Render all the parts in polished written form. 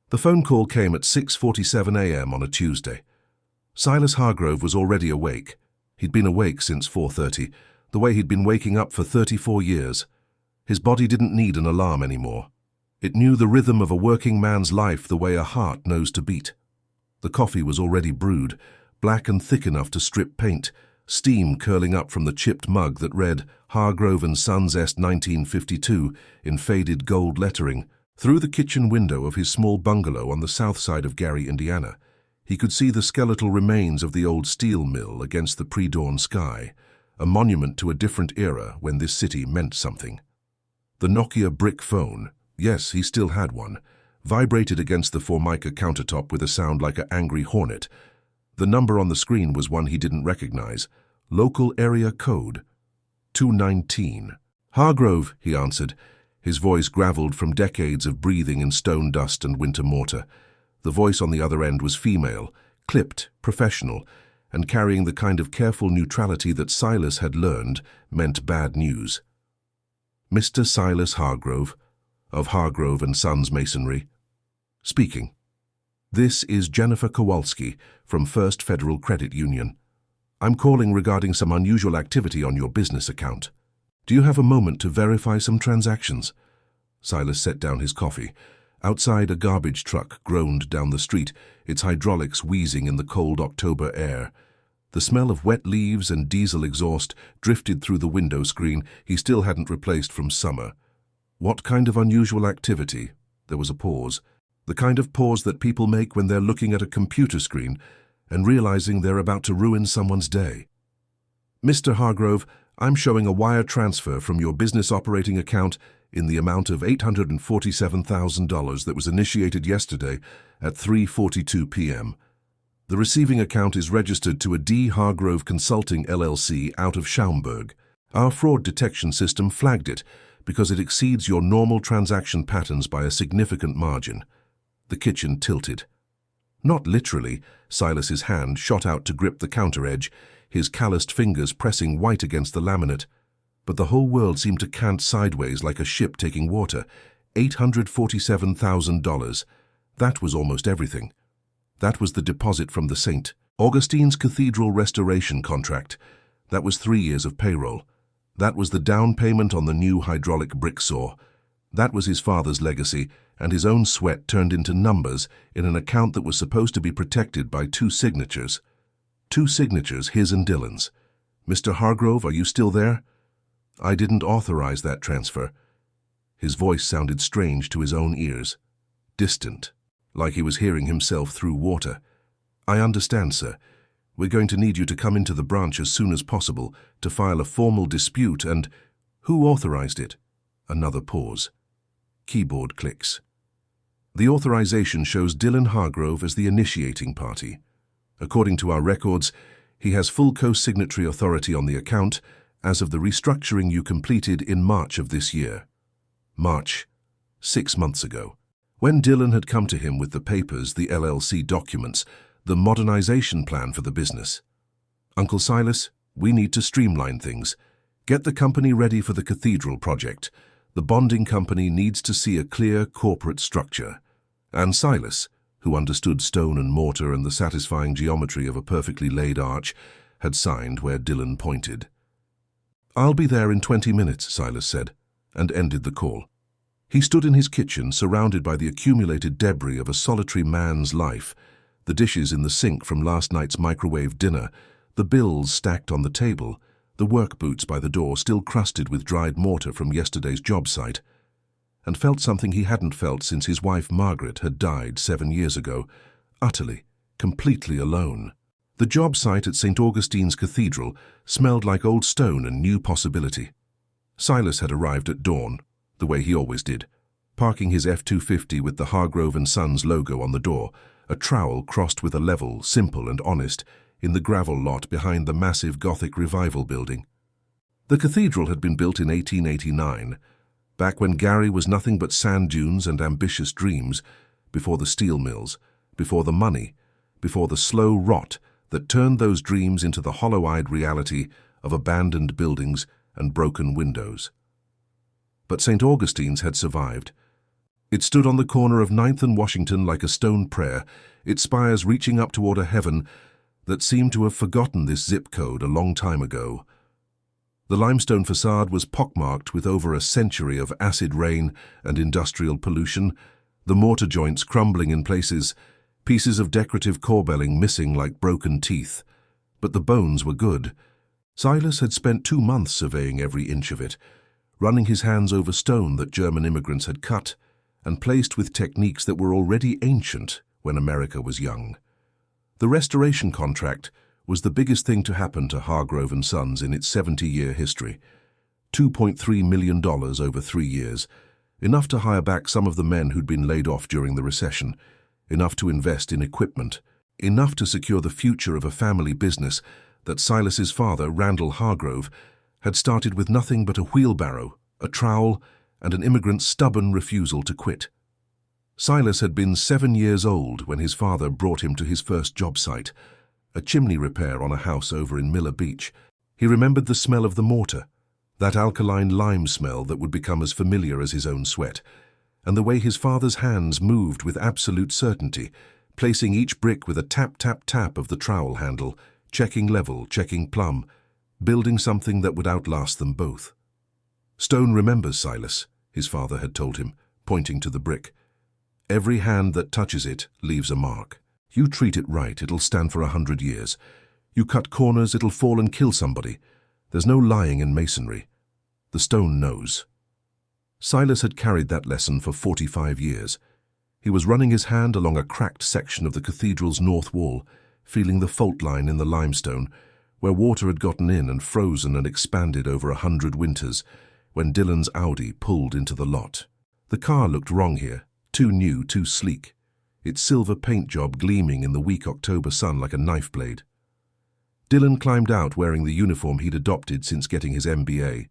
The phone call came at 6:47 a.m. on a Tuesday. Silas Hargrove was already awake. He'd been awake since 4:30, the way he'd been waking up for 34 years. His body didn't need an alarm anymore. It knew the rhythm of a working man's life the way a heart knows to beat. The coffee was already brewed, black and thick enough to strip paint, steam curling up from the chipped mug that read Hargrove & Sons Est 1952 in faded gold lettering. Through the kitchen window of his small bungalow on the south side of Gary, Indiana, he could see the skeletal remains of the old steel mill against the pre-dawn sky, a monument to a different era when this city meant something. The Nokia brick phone, yes, he still had one, vibrated against the Formica countertop with a sound like an angry hornet. The number on the screen was one he didn't recognize. Local area code 219. Hargrove, he answered. His voice graveled from decades of breathing in stone dust and winter mortar. The voice on the other end was female, clipped, professional, and carrying the kind of careful neutrality that Silas had learned meant bad news. Mr. Silas Hargrove, of Hargrove & Sons Masonry, speaking. This is Jennifer Kowalski from First Federal Credit Union. I'm calling regarding some unusual activity on your business account. Do you have a moment to verify some transactions? Silas set down his coffee. Outside, a garbage truck groaned down the street, its hydraulics wheezing in the cold October air. The smell of wet leaves and diesel exhaust drifted through the window screen he still hadn't replaced from summer. What kind of unusual activity? There was a pause. The kind of pause that people make when they're looking at a computer screen and realizing they're about to ruin someone's day. Mr. Hargrove, I'm showing a wire transfer from your business operating account in the amount of $847,000 that was initiated yesterday at 3:42 p.m. The receiving account is registered to a D. Hargrove Consulting LLC out of Schaumburg. Our fraud detection system flagged it because it exceeds your normal transaction patterns by a significant margin. The kitchen tilted. Not literally, Silas's hand shot out to grip the counter edge, his calloused fingers pressing white against the laminate. But the whole world seemed to cant sideways like a ship taking water. $847,000. That was almost everything. That was the deposit from the St. Augustine's Cathedral restoration contract. That was 3 years of payroll. That was the down payment on the new hydraulic brick saw. That was his father's legacy, and his own sweat turned into numbers in an account that was supposed to be protected by 2 signatures. 2 signatures, his and Dylan's. Mr. Hargrove, are you still there? I didn't authorize that transfer. His voice sounded strange to his own ears. Distant, like he was hearing himself through water. I understand, sir. We're going to need you to come into the branch as soon as possible to file a formal dispute and... Who authorized it? Another pause. Keyboard clicks. The authorization shows Dylan Hargrove as the initiating party. According to our records, he has full co-signatory authority on the account as of the restructuring you completed in March of this year. March, 6 months ago. When Dylan had come to him with the papers, the LLC documents, the modernization plan for the business. Uncle Silas, we need to streamline things. Get the company ready for the cathedral project. The bonding company needs to see a clear corporate structure. And Silas, who understood stone and mortar and the satisfying geometry of a perfectly laid arch, had signed where Dylan pointed. I'll be there in 20 minutes, Silas said, and ended the call. He stood in his kitchen, surrounded by the accumulated debris of a solitary man's life, the dishes in the sink from last night's microwave dinner, the bills stacked on the table, the work boots by the door still crusted with dried mortar from yesterday's job site, and felt something he hadn't felt since his wife Margaret had died 7 years ago, utterly, completely alone. The job site at St. Augustine's Cathedral smelled like old stone and new possibility. Silas had arrived at dawn, the way he always did, parking his F-250 with the Hargrove & Sons logo on the door, a trowel crossed with a level, simple and honest, in the gravel lot behind the massive Gothic Revival building. The cathedral had been built in 1889, back when Gary was nothing but sand dunes and ambitious dreams, before the steel mills, before the money, before the slow rot that turned those dreams into the hollow-eyed reality of abandoned buildings and broken windows. But St. Augustine's had survived. It stood on the corner of 9th and Washington like a stone prayer, its spires reaching up toward a heaven that seemed to have forgotten this zip code a long time ago. The limestone facade was pockmarked with over a century of acid rain and industrial pollution, the mortar joints crumbling in places, pieces of decorative corbelling missing like broken teeth. But the bones were good. Silas had spent 2 months surveying every inch of it, running his hands over stone that German immigrants had cut and placed with techniques that were already ancient when America was young. The restoration contract was the biggest thing to happen to Hargrove & Sons in its 70-year history. $2.3 million over 3 years, enough to hire back some of the men who'd been laid off during the recession, enough to invest in equipment, enough to secure the future of a family business that Silas's father, Randall Hargrove, had started with nothing but a wheelbarrow, a trowel, and an immigrant's stubborn refusal to quit. Silas had been 7 years old when his father brought him to his first job site, a chimney repair on a house over in Miller Beach. He remembered the smell of the mortar, that alkaline lime smell that would become as familiar as his own sweat, and the way his father's hands moved with absolute certainty, placing each brick with a tap-tap-tap of the trowel handle, checking level, checking plumb, building something that would outlast them both. "Stone remembers, Silas," his father had told him, pointing to the brick. "Every hand that touches it leaves a mark. You treat it right, it'll stand for 100 years. You cut corners, it'll fall and kill somebody. There's no lying in masonry. The stone knows." Silas had carried that lesson for 45 years. He was running his hand along a cracked section of the cathedral's north wall, feeling the fault line in the limestone, where water had gotten in and frozen and expanded over 100 winters, when Dylan's Audi pulled into the lot. The car looked wrong here, too new, too sleek, its silver paint job gleaming in the weak October sun like a knife blade. Dylan climbed out wearing the uniform he'd adopted since getting his MBA.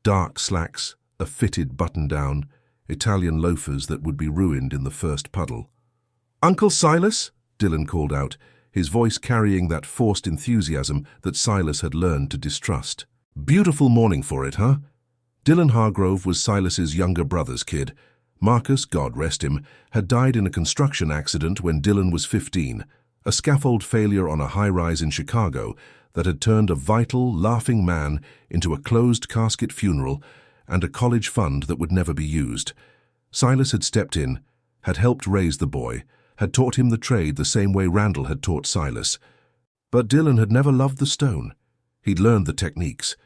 Dark slacks, a fitted button-down, Italian loafers that would be ruined in the first puddle. "Uncle Silas?" Dylan called out, his voice carrying that forced enthusiasm that Silas had learned to distrust. "Beautiful morning for it, huh?" Dylan Hargrove was Silas's younger brother's kid. Marcus, God rest him, had died in a construction accident when Dylan was 15, a scaffold failure on a high-rise in Chicago that had turned a vital, laughing man into a closed-casket funeral and a college fund that would never be used. Silas had stepped in, had helped raise the boy, had taught him the trade the same way Randall had taught Silas. But Dylan had never loved the stone. He'd learned the techniques.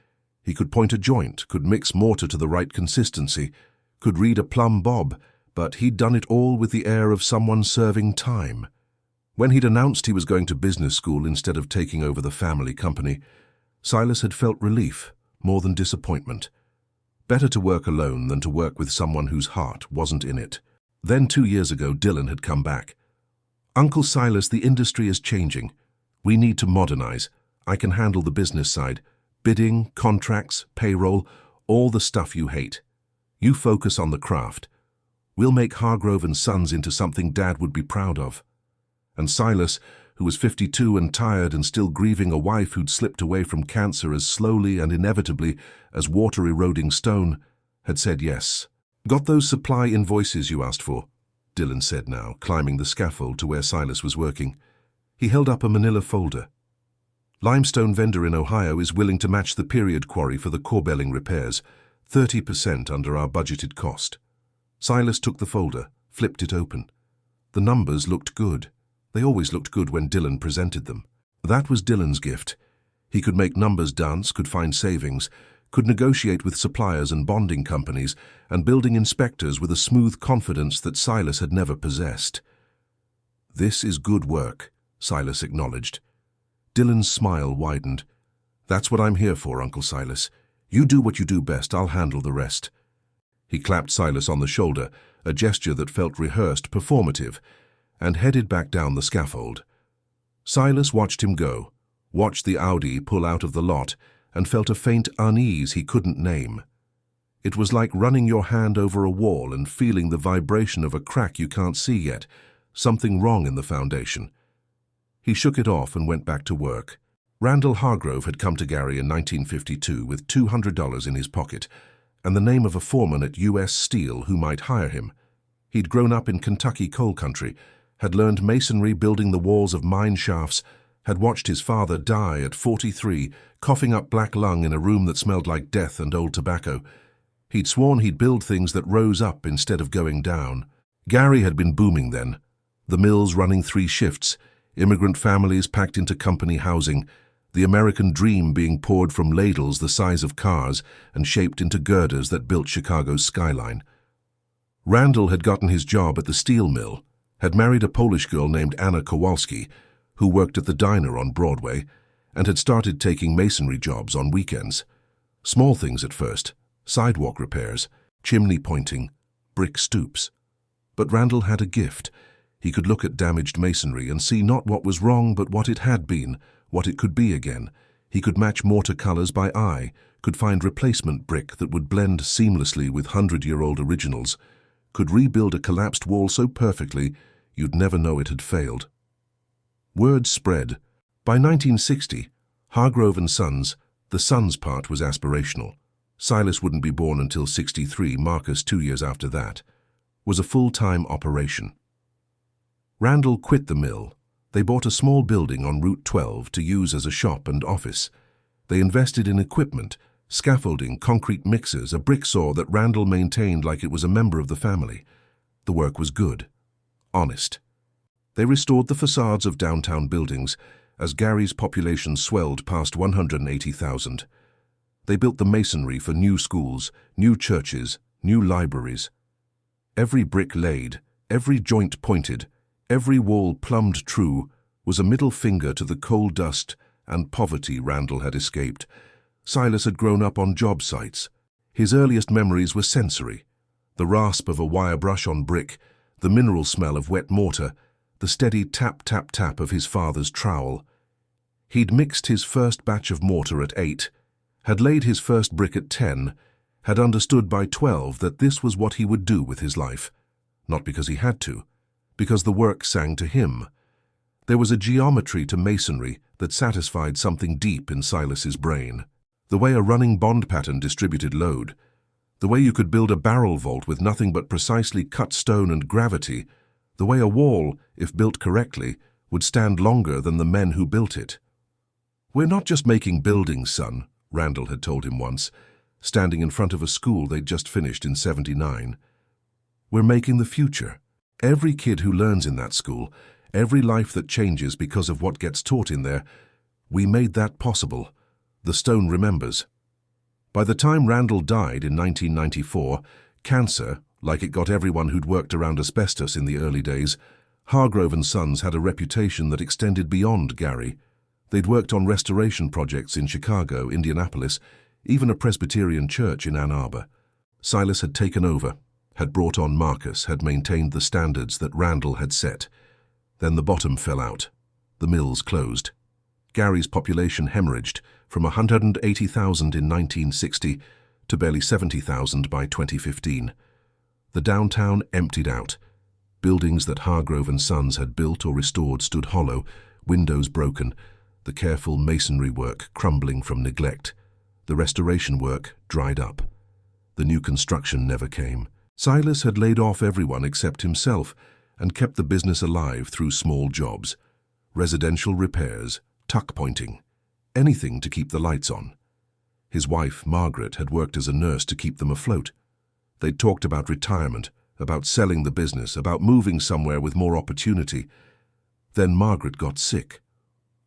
He could point a joint, could mix mortar to the right consistency, could read a plumb bob, but he'd done it all with the air of someone serving time. When he'd announced he was going to business school instead of taking over the family company, Silas had felt relief, more than disappointment. Better to work alone than to work with someone whose heart wasn't in it. Then 2 years ago, Dylan had come back. "Uncle Silas, the industry is changing. We need to modernize. I can handle the business side. Bidding, contracts, payroll, all the stuff you hate. You focus on the craft. We'll make Hargrove & Sons into something Dad would be proud of." And Silas, who was 52 and tired and still grieving a wife who'd slipped away from cancer as slowly and inevitably as water-eroding stone, had said yes. "Got those supply invoices you asked for?" Dylan said now, climbing the scaffold to where Silas was working. He held up a manila folder. "Limestone vendor in Ohio is willing to match the period quarry for the corbelling repairs, 30% under our budgeted cost." Silas took the folder, flipped it open. The numbers looked good. They always looked good when Dylan presented them. That was Dylan's gift. He could make numbers dance, could find savings, could negotiate with suppliers and bonding companies and building inspectors with a smooth confidence that Silas had never possessed. "This is good work," Silas acknowledged. Dylan's smile widened. "That's what I'm here for, Uncle Silas. You do what you do best, I'll handle the rest." He clapped Silas on the shoulder, a gesture that felt rehearsed, performative, and headed back down the scaffold. Silas watched him go, watched the Audi pull out of the lot, and felt a faint unease he couldn't name. It was like running your hand over a wall and feeling the vibration of a crack you can't see yet, something wrong in the foundation. He shook it off and went back to work. Randall Hargrove had come to Gary in 1952 with $200 in his pocket and the name of a foreman at U.S. Steel who might hire him. He'd grown up in Kentucky coal country, had learned masonry building the walls of mine shafts, had watched his father die at 43, coughing up black lung in a room that smelled like death and old tobacco. He'd sworn he'd build things that rose up instead of going down. Gary had been booming then. The mills running 3 shifts, immigrant families packed into company housing, the American dream being poured from ladles the size of cars and shaped into girders that built Chicago's skyline. Randall had gotten his job at the steel mill, had married a Polish girl named Anna Kowalski, who worked at the diner on Broadway, and had started taking masonry jobs on weekends. Small things at first, sidewalk repairs, chimney pointing, brick stoops. But Randall had a gift. He could look at damaged masonry and see not what was wrong but what it had been, what it could be again. He could match mortar colors by eye, could find replacement brick that would blend seamlessly with 100-year-old originals, could rebuild a collapsed wall so perfectly you'd never know it had failed. Word spread. By 1960, Hargrove and Sons, the Sons part was aspirational. Silas wouldn't be born until 63, Marcus 2 years after that, was a full-time operation. Randall quit the mill. They bought a small building on Route 12 to use as a shop and office. They invested in equipment, scaffolding, concrete mixers, a brick saw that Randall maintained like it was a member of the family. The work was good, honest. They restored the facades of downtown buildings as Gary's population swelled past 180,000. They built the masonry for new schools, new churches, new libraries. Every brick laid, every joint pointed, every wall plumbed true was a middle finger to the coal dust and poverty Randall had escaped. Silas had grown up on job sites. His earliest memories were sensory. The rasp of a wire brush on brick, the mineral smell of wet mortar, the steady tap-tap-tap of his father's trowel. He'd mixed his first batch of mortar at 8, had laid his first brick at 10, had understood by 12 that this was what he would do with his life. Not because he had to, because the work sang to him. There was a geometry to masonry that satisfied something deep in Silas's brain. The way a running bond pattern distributed load, the way you could build a barrel vault with nothing but precisely cut stone and gravity, the way a wall, if built correctly, would stand longer than the men who built it. "We're not just making buildings, son," Randall had told him once, standing in front of a school they'd just finished in 79. "We're making the future. Every kid who learns in that school, every life that changes because of what gets taught in there, we made that possible. The stone remembers." By the time Randall died in 1994, cancer, like it got everyone who'd worked around asbestos in the early days, Hargrove and Sons had a reputation that extended beyond Gary. They'd worked on restoration projects in Chicago, Indianapolis, even a Presbyterian church in Ann Arbor. Silas had taken over, had brought on Marcus, had maintained the standards that Randall had set. Then the bottom fell out. The mills closed. Gary's population hemorrhaged from 180,000 in 1960 to barely 70,000 by 2015. The downtown emptied out. Buildings that Hargrove and Sons had built or restored stood hollow, windows broken, the careful masonry work crumbling from neglect. The restoration work dried up. The new construction never came. Silas had laid off everyone except himself and kept the business alive through small jobs. Residential repairs, tuck pointing, anything to keep the lights on. His wife, Margaret, had worked as a nurse to keep them afloat. They'd talked about retirement, about selling the business, about moving somewhere with more opportunity. Then Margaret got sick.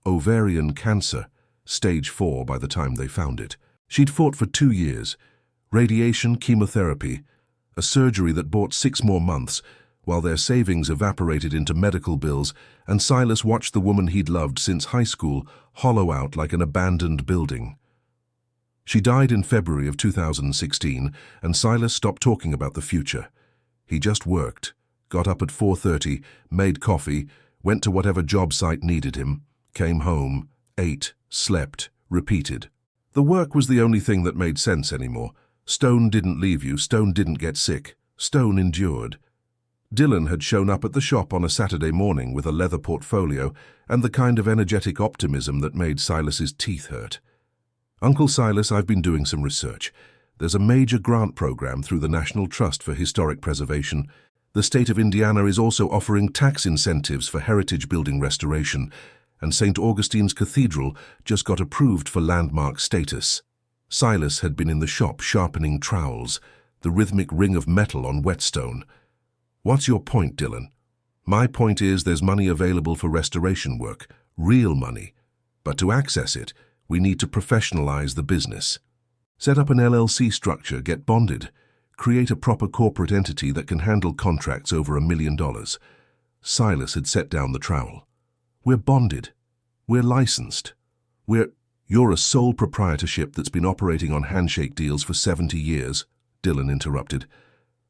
Ovarian cancer, stage 4 by the time they found it. She'd fought for 2 years. Radiation, chemotherapy, a surgery that bought 6 more months, while their savings evaporated into medical bills, and Silas watched the woman he'd loved since high school hollow out like an abandoned building. She died in February of 2016, and Silas stopped talking about the future. He just worked, got up at 4:30, made coffee, went to whatever job site needed him, came home, ate, slept, repeated. The work was the only thing that made sense anymore. Stone didn't leave you, stone didn't get sick, stone endured. Dylan had shown up at the shop on a Saturday morning with a leather portfolio and the kind of energetic optimism that made Silas's teeth hurt. "Uncle Silas, I've been doing some research. There's a major grant program through the National Trust for Historic Preservation. The state of Indiana is also offering tax incentives for heritage building restoration, and St. Augustine's Cathedral just got approved for landmark status. Silas had been in the shop sharpening trowels, the rhythmic ring of metal on whetstone. "What's your point, Dylan?" "My point is there's money available for restoration work, real money. But to access it, we need to professionalize the business. Set up an LLC structure, get bonded, create a proper corporate entity that can handle contracts over $1 million. Silas had set down the trowel. "We're bonded. We're licensed. You're a sole proprietorship that's been operating on handshake deals for 70 years, Dylan interrupted.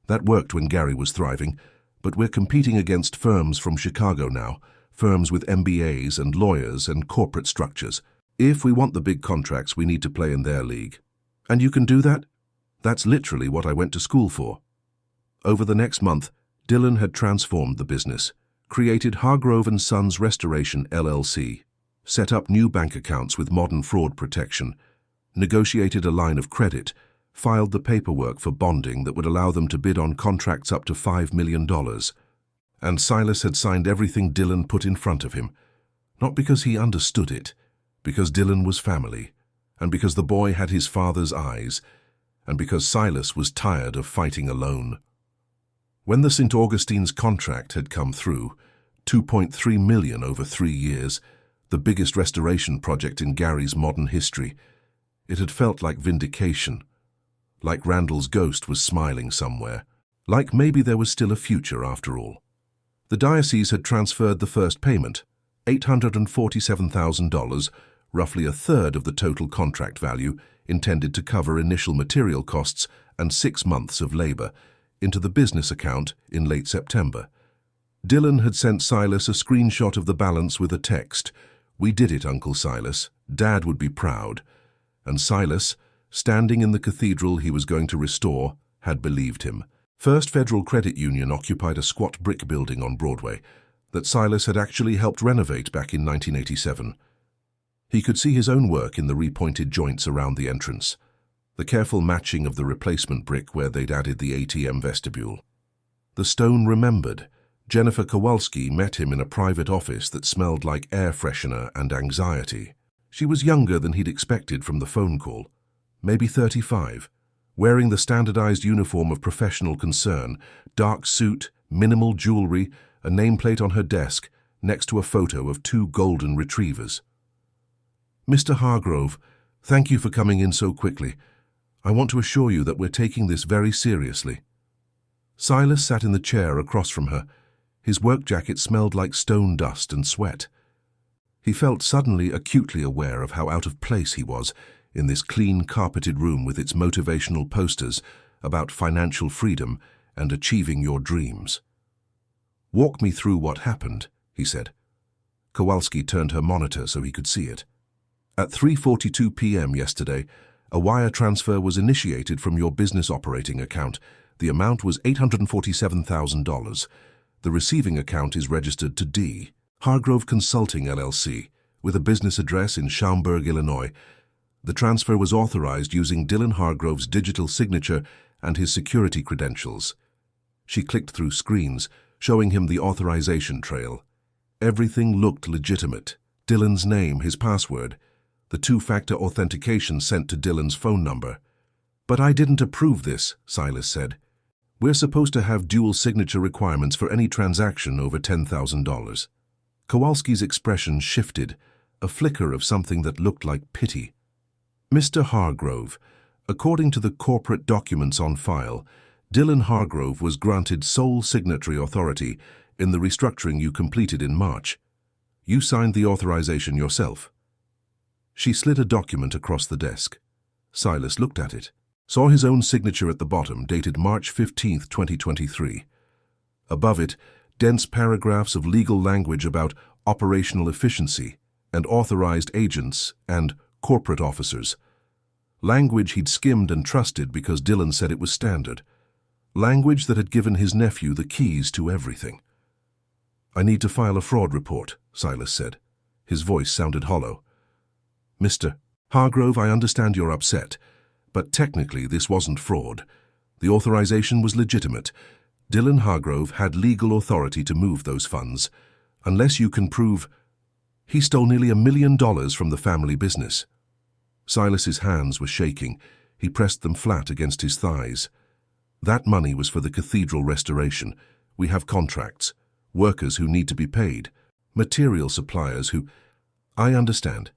"That worked when Gary was thriving, but we're competing against firms from Chicago now, firms with MBAs and lawyers and corporate structures. If we want the big contracts, we need to play in their league. And you can do that? That's literally what I went to school for." Over the next month, Dylan had transformed the business, created Hargrove & Sons Restoration LLC, set up new bank accounts with modern fraud protection, negotiated a line of credit, filed the paperwork for bonding that would allow them to bid on contracts up to $5 million. And Silas had signed everything Dylan put in front of him, not because he understood it, because Dylan was family, and because the boy had his father's eyes, and because Silas was tired of fighting alone. When the St. Augustine's contract had come through, $2.3 million over 3 years, the biggest restoration project in Gary's modern history, it had felt like vindication, like Randall's ghost was smiling somewhere, like maybe there was still a future after all. The diocese had transferred the first payment, $847,000, roughly a third of the total contract value, intended to cover initial material costs and 6 months of labor, into the business account in late September. Dylan had sent Silas a screenshot of the balance with a text, "We did it, Uncle Silas. Dad would be proud." And Silas, standing in the cathedral he was going to restore, had believed him. First Federal Credit Union occupied a squat brick building on Broadway that Silas had actually helped renovate back in 1987. He could see his own work in the repointed joints around the entrance, the careful matching of the replacement brick where they'd added the ATM vestibule. The stone remembered. Jennifer Kowalski met him in a private office that smelled like air freshener and anxiety. She was younger than he'd expected from the phone call, maybe 35, wearing the standardized uniform of professional concern, dark suit, minimal jewelry, a nameplate on her desk, next to a photo of 2 golden retrievers. "Mr. Hargrove, thank you for coming in so quickly. I want to assure you that we're taking this very seriously." Silas sat in the chair across from her. His work jacket smelled like stone dust and sweat. He felt suddenly acutely aware of how out of place he was in this clean, carpeted room with its motivational posters about financial freedom and achieving your dreams. "Walk me through what happened," he said. Kowalski turned her monitor so he could see it. "At 3:42 p.m. yesterday, a wire transfer was initiated from your business operating account. The amount was $847,000. The receiving account is registered to D. Hargrove Consulting, LLC, with a business address in Schaumburg, Illinois. The transfer was authorized using Dylan Hargrove's digital signature and his security credentials." She clicked through screens, showing him the authorization trail. Everything looked legitimate. Dylan's name, his password, the 2-factor authentication sent to Dylan's phone number. "But I didn't approve this," Silas said. "We're supposed to have dual signature requirements for any transaction over $10,000. Kowalski's expression shifted, a flicker of something that looked like pity. "Mr. Hargrove, according to the corporate documents on file, Dylan Hargrove was granted sole signatory authority in the restructuring you completed in March. You signed the authorization yourself." She slid a document across the desk. Silas looked at it, saw his own signature at the bottom, dated March 15, 2023. Above it, dense paragraphs of legal language about operational efficiency and authorized agents and corporate officers. Language he'd skimmed and trusted because Dylan said it was standard. Language that had given his nephew the keys to everything. "I need to file a fraud report," Silas said. His voice sounded hollow. "Mr. Hargrove, I understand you're upset, but technically this wasn't fraud. The authorization was legitimate. Dylan Hargrove had legal authority to move those funds, unless you can prove he stole nearly $1 million from the family business. Silas's hands were shaking. He pressed them flat against his thighs. That money was for the cathedral restoration. We have contracts, workers who need to be paid, material suppliers who... I understand,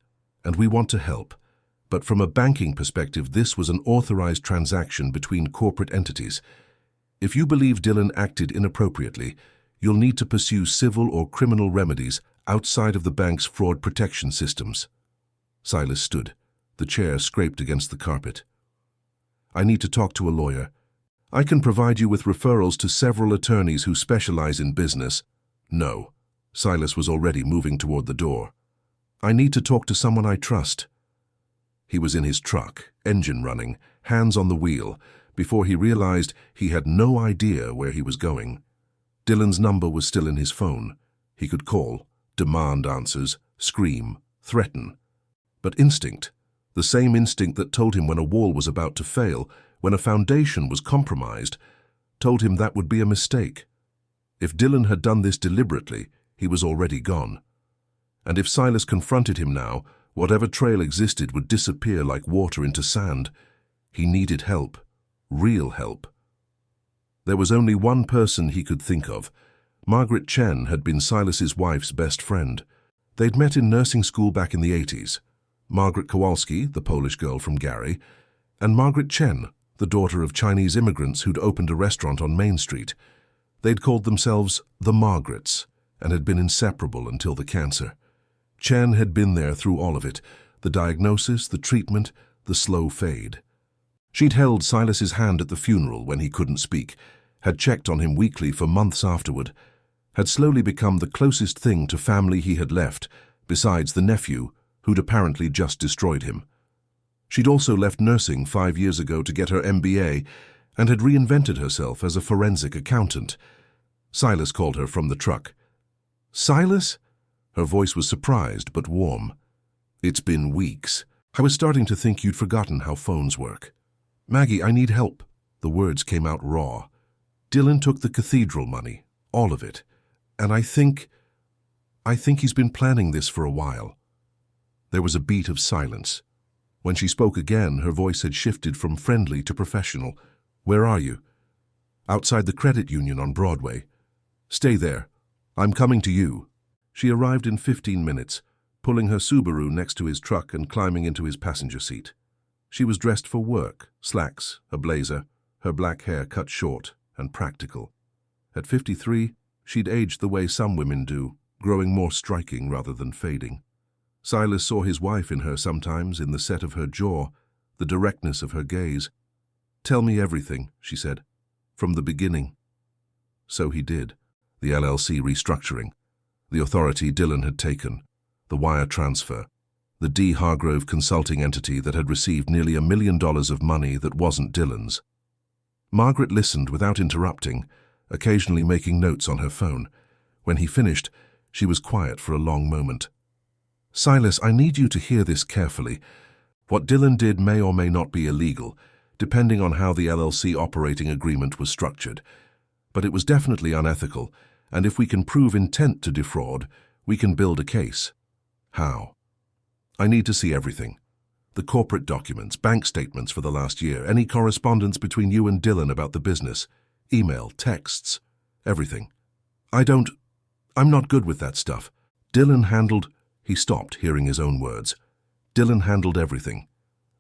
and we want to help. But from a banking perspective, this was an authorized transaction between corporate entities. If you believe Dylan acted inappropriately, you'll need to pursue civil or criminal remedies outside of the bank's fraud protection systems. Silas stood. The chair scraped against the carpet. I need to talk to a lawyer. I can provide you with referrals to several attorneys who specialize in business. No. Silas was already moving toward the door. I need to talk to someone I trust. He was in his truck, engine running, hands on the wheel, before he realized he had no idea where he was going. Dylan's number was still in his phone. He could call, demand answers, scream, threaten. But instinct, the same instinct that told him when a wall was about to fail, when a foundation was compromised, told him that would be a mistake. If Dylan had done this deliberately, he was already gone. And if Silas confronted him now, whatever trail existed would disappear like water into sand. He needed help, real help. There was only one person he could think of. Margaret Chen had been Silas's wife's best friend. They'd met in nursing school back in the 80s. Margaret Kowalski, the Polish girl from Gary, and Margaret Chen, the daughter of Chinese immigrants who'd opened a restaurant on Main Street. They'd called themselves the Margarets and had been inseparable until the cancer. Chen had been there through all of it, the diagnosis, the treatment, the slow fade. She'd held Silas's hand at the funeral when he couldn't speak, had checked on him weekly for months afterward, had slowly become the closest thing to family he had left, besides the nephew, who'd apparently just destroyed him. She'd also left nursing 5 years ago to get her MBA and had reinvented herself as a forensic accountant. Silas called her from the truck. Silas? Her voice was surprised but warm. It's been weeks. I was starting to think you'd forgotten how phones work. Maggie, I need help. The words came out raw. Dylan took the cathedral money, all of it, and I think he's been planning this for a while. There was a beat of silence. When she spoke again, her voice had shifted from friendly to professional. Where are you? Outside the credit union on Broadway. Stay there. I'm coming to you. She arrived in 15 minutes, pulling her Subaru next to his truck and climbing into his passenger seat. She was dressed for work, slacks, a blazer, her black hair cut short and practical. At 53, she'd aged the way some women do, growing more striking rather than fading. Silas saw his wife in her sometimes, in the set of her jaw, the directness of her gaze. Tell me everything, she said, from the beginning. So he did. The LLC restructuring, the authority Dylan had taken, the wire transfer, the D. Hargrove consulting entity that had received nearly $1 million of money that wasn't Dylan's. Margaret listened without interrupting, occasionally making notes on her phone. When he finished, she was quiet for a long moment. Silas, I need you to hear this carefully. What Dylan did may or may not be illegal, depending on how the LLC operating agreement was structured. But it was definitely unethical, and if we can prove intent to defraud, we can build a case. How? I need to see everything. The corporate documents, bank statements for the last year, any correspondence between you and Dylan about the business, email, texts, everything. I'm not good with that stuff. Dylan handled... He stopped, hearing his own words. Dylan handled everything.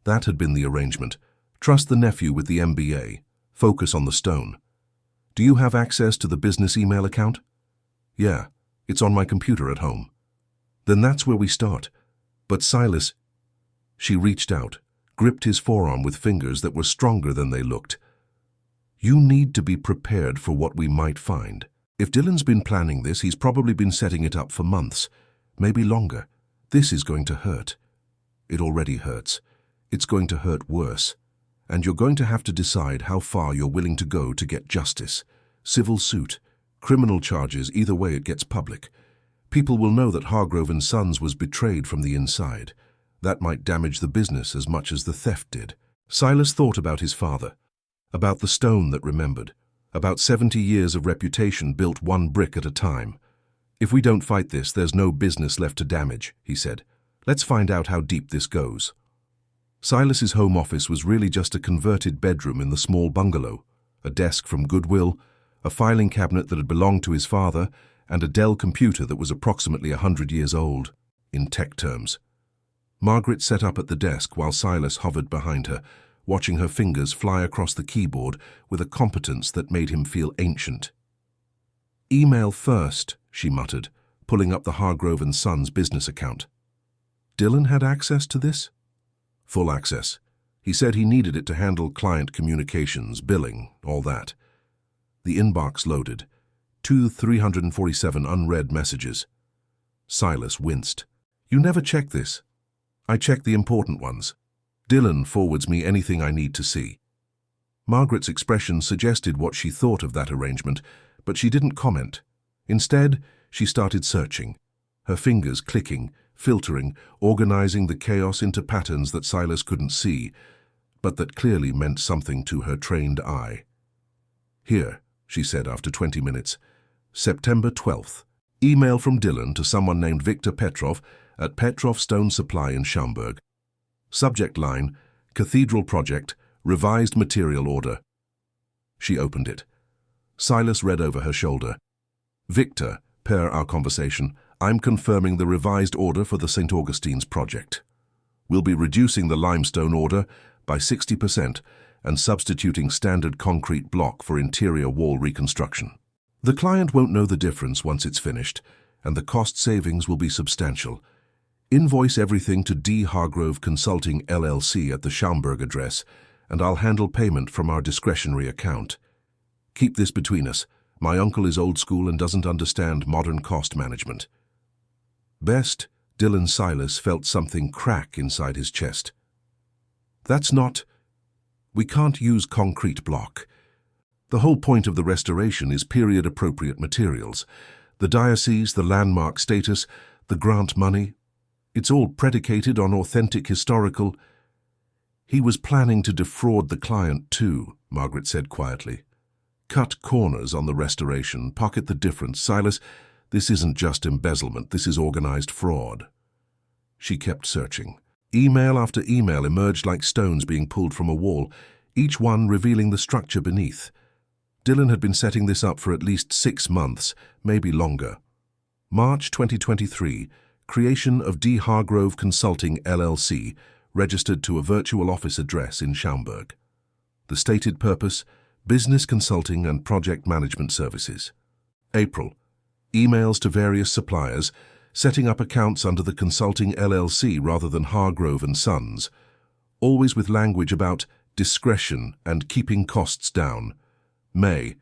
That had been the arrangement. Trust the nephew with the MBA. Focus on the stone. Do you have access to the business email account? Yeah, it's on my computer at home. Then that's where we start. But Silas... She reached out, gripped his forearm with fingers that were stronger than they looked. You need to be prepared for what we might find. If Dylan's been planning this, he's probably been setting it up for months, maybe longer. This is going to hurt. It already hurts. It's going to hurt worse. And you're going to have to decide how far you're willing to go to get justice. Civil suit, criminal charges, either way it gets public. People will know that Hargrove & Sons was betrayed from the inside. That might damage the business as much as the theft did. Silas thought about his father, about the stone that remembered, About 70 years of reputation built one brick at a time. If we don't fight this, there's no business left to damage, he said. Let's find out how deep this goes. Silas's home office was really just a converted bedroom in the small bungalow, a desk from Goodwill, a filing cabinet that had belonged to his father, and a Dell computer that was approximately 100 years old, in tech terms. Margaret sat up at the desk while Silas hovered behind her, watching her fingers fly across the keyboard with a competence that made him feel ancient. "Email first," she muttered, pulling up the Hargrove & Sons business account. Dylan had access to this? Full access. He said he needed it to handle client communications, billing, all that. The inbox loaded. 347 unread messages. Silas winced. "You never check this." "I check the important ones. Dylan forwards me anything I need to see." Margaret's expression suggested what she thought of that arrangement, but she didn't comment. Instead, she started searching, her fingers clicking, filtering, organizing the chaos into patterns that Silas couldn't see, but that clearly meant something to her trained eye. "Here," she said after 20 minutes. "September 12th. Email from Dylan to someone named Victor Petrov at Petrov Stone Supply in Schaumburg. Subject line, Cathedral Project, Revised Material Order." She opened it. Silas read over her shoulder. "Victor, per our conversation, I'm confirming the revised order for the St. Augustine's project. We'll be reducing the limestone order by 60% and substituting standard concrete block for interior wall reconstruction. The client won't know the difference once it's finished, and the cost savings will be substantial. Invoice everything to D. Hargrove Consulting LLC at the Schaumburg address, and I'll handle payment from our discretionary account. Keep this between us. My uncle is old school and doesn't understand modern cost management." Best, Dylan Silas felt something crack inside his chest. "That's not... We can't use concrete block. The whole point of the restoration is period-appropriate materials. The diocese, the landmark status, the grant money, it's all predicated on authentic historical..." "He was planning to defraud the client too," Margaret said quietly. "Cut corners on the restoration, pocket the difference. Silas, this isn't just embezzlement, this is organized fraud." She kept searching. Email after email emerged like stones being pulled from a wall, each one revealing the structure beneath. Dylan had been setting this up for at least 6 months, maybe longer. March 2023, creation of D. Hargrove Consulting LLC, registered to a virtual office address in Schaumburg. The stated purpose, business consulting and project management services. April, emails to various suppliers, setting up accounts under the Consulting LLC rather than Hargrove & Sons, always with language about discretion and keeping costs down. May,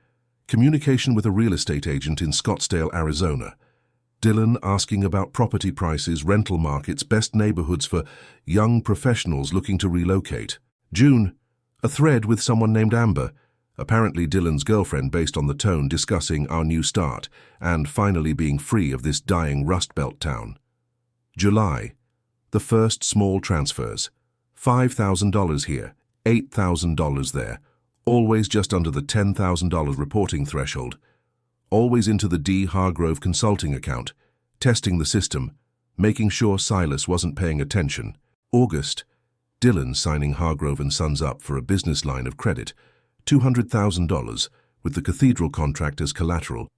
communication with a real estate agent in Scottsdale, Arizona. Dylan asking about property prices, rental markets, best neighborhoods for young professionals looking to relocate. June, a thread with someone named Amber, apparently Dylan's girlfriend based on the tone, discussing our new start and finally being free of this dying Rust Belt town. July, the first small transfers. $5,000 here, $8,000 there, always just under the $10,000 reporting threshold. Always into the D. Hargrove Consulting account, testing the system, making sure Silas wasn't paying attention. August, Dylan signing Hargrove & Sons up for a business line of credit, $200,000 with the cathedral contract as collateral,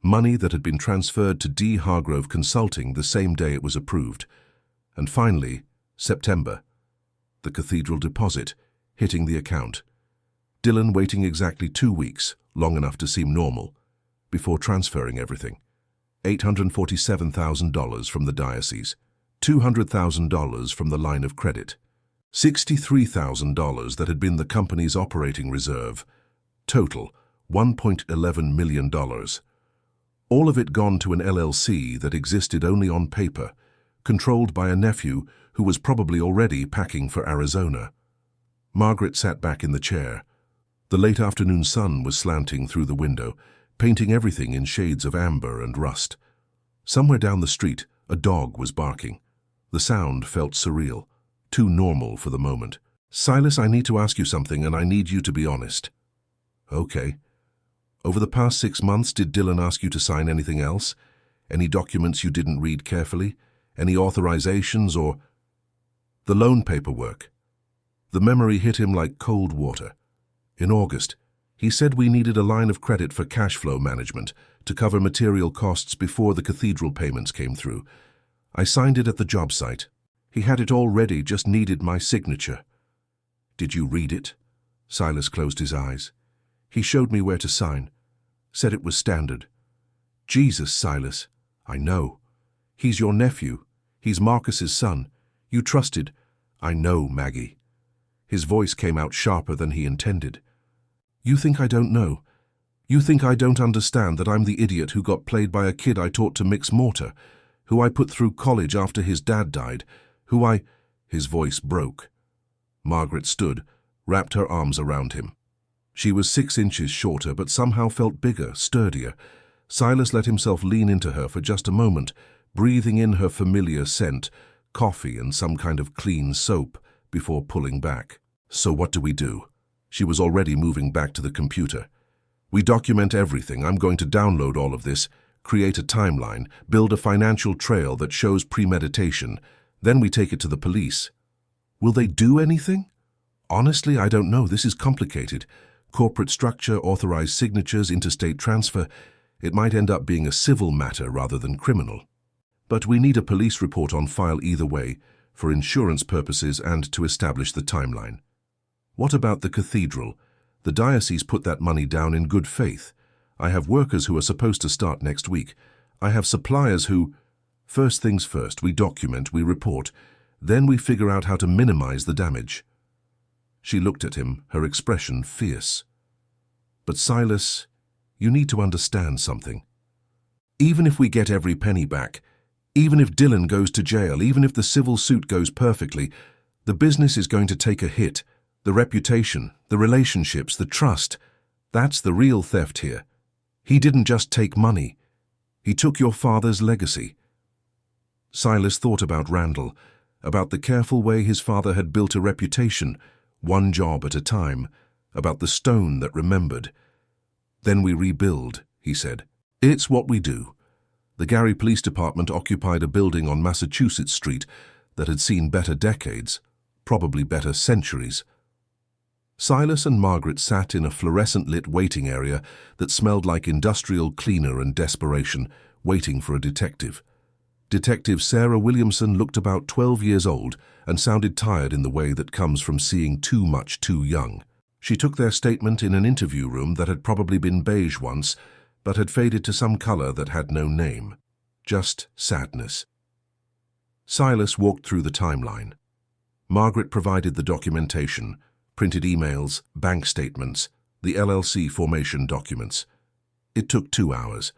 money that had been transferred to D. Hargrove Consulting the same day it was approved. And finally, September, the cathedral deposit hitting the account. Dylan waiting exactly 2 weeks, long enough to seem normal, before transferring everything. $847,000 from the diocese, $200,000 from the line of credit, $63,000 that had been the company's operating reserve. Total, $1.11 million. All of it gone to an LLC that existed only on paper, controlled by a nephew who was probably already packing for Arizona. Margaret sat back in the chair. The late afternoon sun was slanting through the window, painting everything in shades of amber and rust. Somewhere down the street, a dog was barking. The sound felt surreal, too normal for the moment. "Silas, I need to ask you something, and I need you to be honest." "Okay." Over the past 6 months, did Dylan ask you to sign anything else? Any documents you didn't read carefully? Any authorizations or the loan paperwork? The memory hit him like cold water. In August, he said we needed a line of credit for cash flow management to cover material costs before the cathedral payments came through. I signed it at the job site. He had it all ready, just needed my signature. Did you read it? Silas closed his eyes. He showed me where to sign. Said it was standard. Jesus, Silas. I know. He's your nephew. He's Marcus's son. You trusted. I know, Maggie. His voice came out sharper than he intended. You think I don't know? You think I don't understand that I'm the idiot who got played by a kid I taught to mix mortar, who I put through college after his dad died, His voice broke. Margaret stood, wrapped her arms around him. She was 6 inches shorter, but somehow felt bigger, sturdier. Silas let himself lean into her for just a moment, breathing in her familiar scent, coffee and some kind of clean soap, before pulling back. So what do we do? She was already moving back to the computer. We document everything. I'm going to download all of this, create a timeline, build a financial trail that shows premeditation. Then we take it to the police. Will they do anything? Honestly, I don't know. This is complicated. Corporate structure, authorized signatures, interstate transfer. It might end up being a civil matter rather than criminal. But we need a police report on file either way, for insurance purposes and to establish the timeline. What about the cathedral? The diocese put that money down in good faith. I have workers who are supposed to start next week. I have suppliers who... First things first, we document, we report. Then we figure out how to minimize the damage. She looked at him, her expression fierce. But Silas, you need to understand something. Even if we get every penny back, even if Dylan goes to jail, even if the civil suit goes perfectly, the business is going to take a hit. The reputation, the relationships, the trust. That's the real theft here. He didn't just take money. He took your father's legacy. Silas thought about Randall, about the careful way his father had built a reputation, one job at a time, about the stone that remembered. Then we rebuild, he said. It's what we do. The Gary Police Department occupied a building on Massachusetts Street that had seen better decades, probably better centuries. Silas and Margaret sat in a fluorescent-lit waiting area that smelled like industrial cleaner and desperation, waiting for a detective. Detective Sarah Williamson looked about 12 years old and sounded tired in the way that comes from seeing too much too young. She took their statement in an interview room that had probably been beige once, but had faded to some color that had no name. Just sadness. Silas walked through the timeline. Margaret provided the documentation, printed emails, bank statements, the LLC formation documents. It took 2 hours.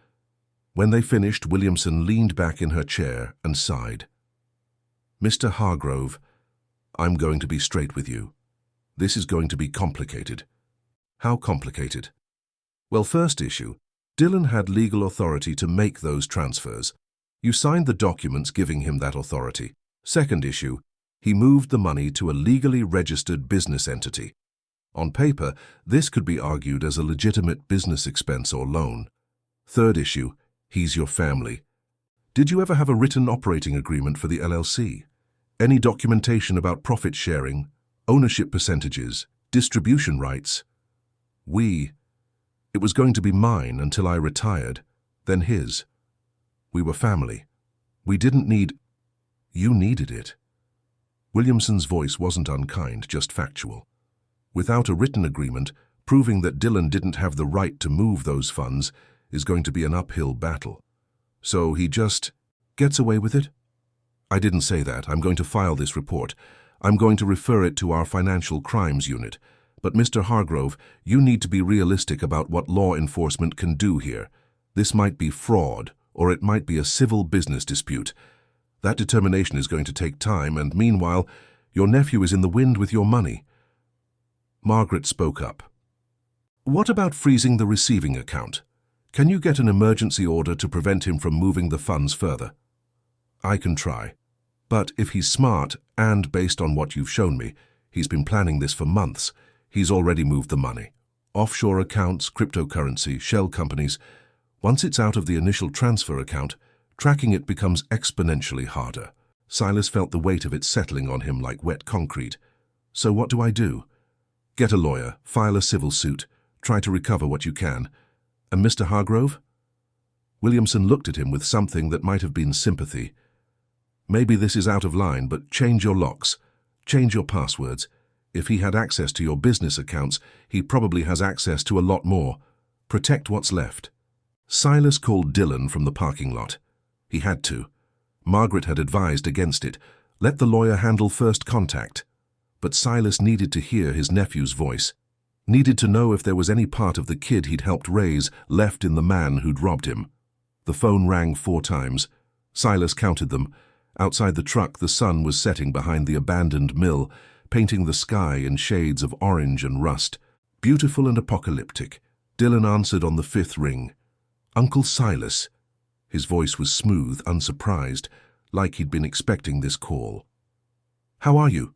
When they finished, Williamson leaned back in her chair and sighed. Mr. Hargrove, I'm going to be straight with you. This is going to be complicated. How complicated? Well, first issue, Dylan had legal authority to make those transfers. You signed the documents giving him that authority. Second issue, he moved the money to a legally registered business entity. On paper, this could be argued as a legitimate business expense or loan. Third issue, he's your family. Did you ever have a written operating agreement for the LLC? Any documentation about profit sharing, ownership percentages, distribution rights? It was going to be mine until I retired, then his. We were family. We didn't need... You needed it. Williamson's voice wasn't unkind, just factual. Without a written agreement, proving that Dylan didn't have the right to move those funds is going to be an uphill battle. So he just gets away with it? I didn't say that. I'm going to file this report. I'm going to refer it to our financial crimes unit. But Mr. Hargrove, you need to be realistic about what law enforcement can do here. This might be fraud, or it might be a civil business dispute. That determination is going to take time, and meanwhile, your nephew is in the wind with your money. Margaret spoke up. What about freezing the receiving account? Can you get an emergency order to prevent him from moving the funds further? I can try. But if he's smart, and based on what you've shown me, he's been planning this for months, he's already moved the money. Offshore accounts, cryptocurrency, shell companies. Once it's out of the initial transfer account, tracking it becomes exponentially harder. Silas felt the weight of it settling on him like wet concrete. So what do I do? Get a lawyer, file a civil suit, try to recover what you can. And Mr. Hargrove? Williamson looked at him with something that might have been sympathy. Maybe this is out of line, but change your locks, change your passwords. If he had access to your business accounts, he probably has access to a lot more. Protect what's left. Silas called Dylan from the parking lot. He had to. Margaret had advised against it. Let the lawyer handle first contact. But Silas needed to hear his nephew's voice. Needed to know if there was any part of the kid he'd helped raise left in the man who'd robbed him. The phone rang 4 times. Silas counted them. Outside the truck, the sun was setting behind the abandoned mill, painting the sky in shades of orange and rust. Beautiful and apocalyptic. Dylan answered on the 5th ring. Uncle Silas. His voice was smooth, unsurprised, like he'd been expecting this call. How are you?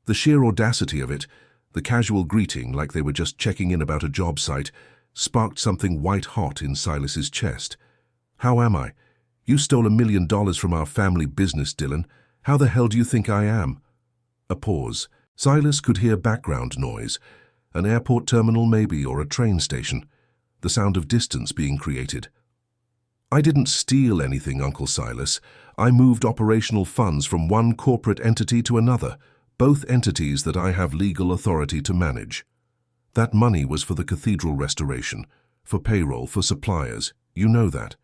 The sheer audacity of it, the casual greeting like they were just checking in about a job site, sparked something white-hot in Silas's chest. How am I? You stole $1 million from our family business, Dylan. How the hell do you think I am? A pause. Silas could hear background noise. An airport terminal maybe, or a train station. The sound of distance being created. I didn't steal anything, Uncle Silas. I moved operational funds from one corporate entity to another, both entities that I have legal authority to manage. That money was for the cathedral restoration, for payroll, for suppliers. You know that.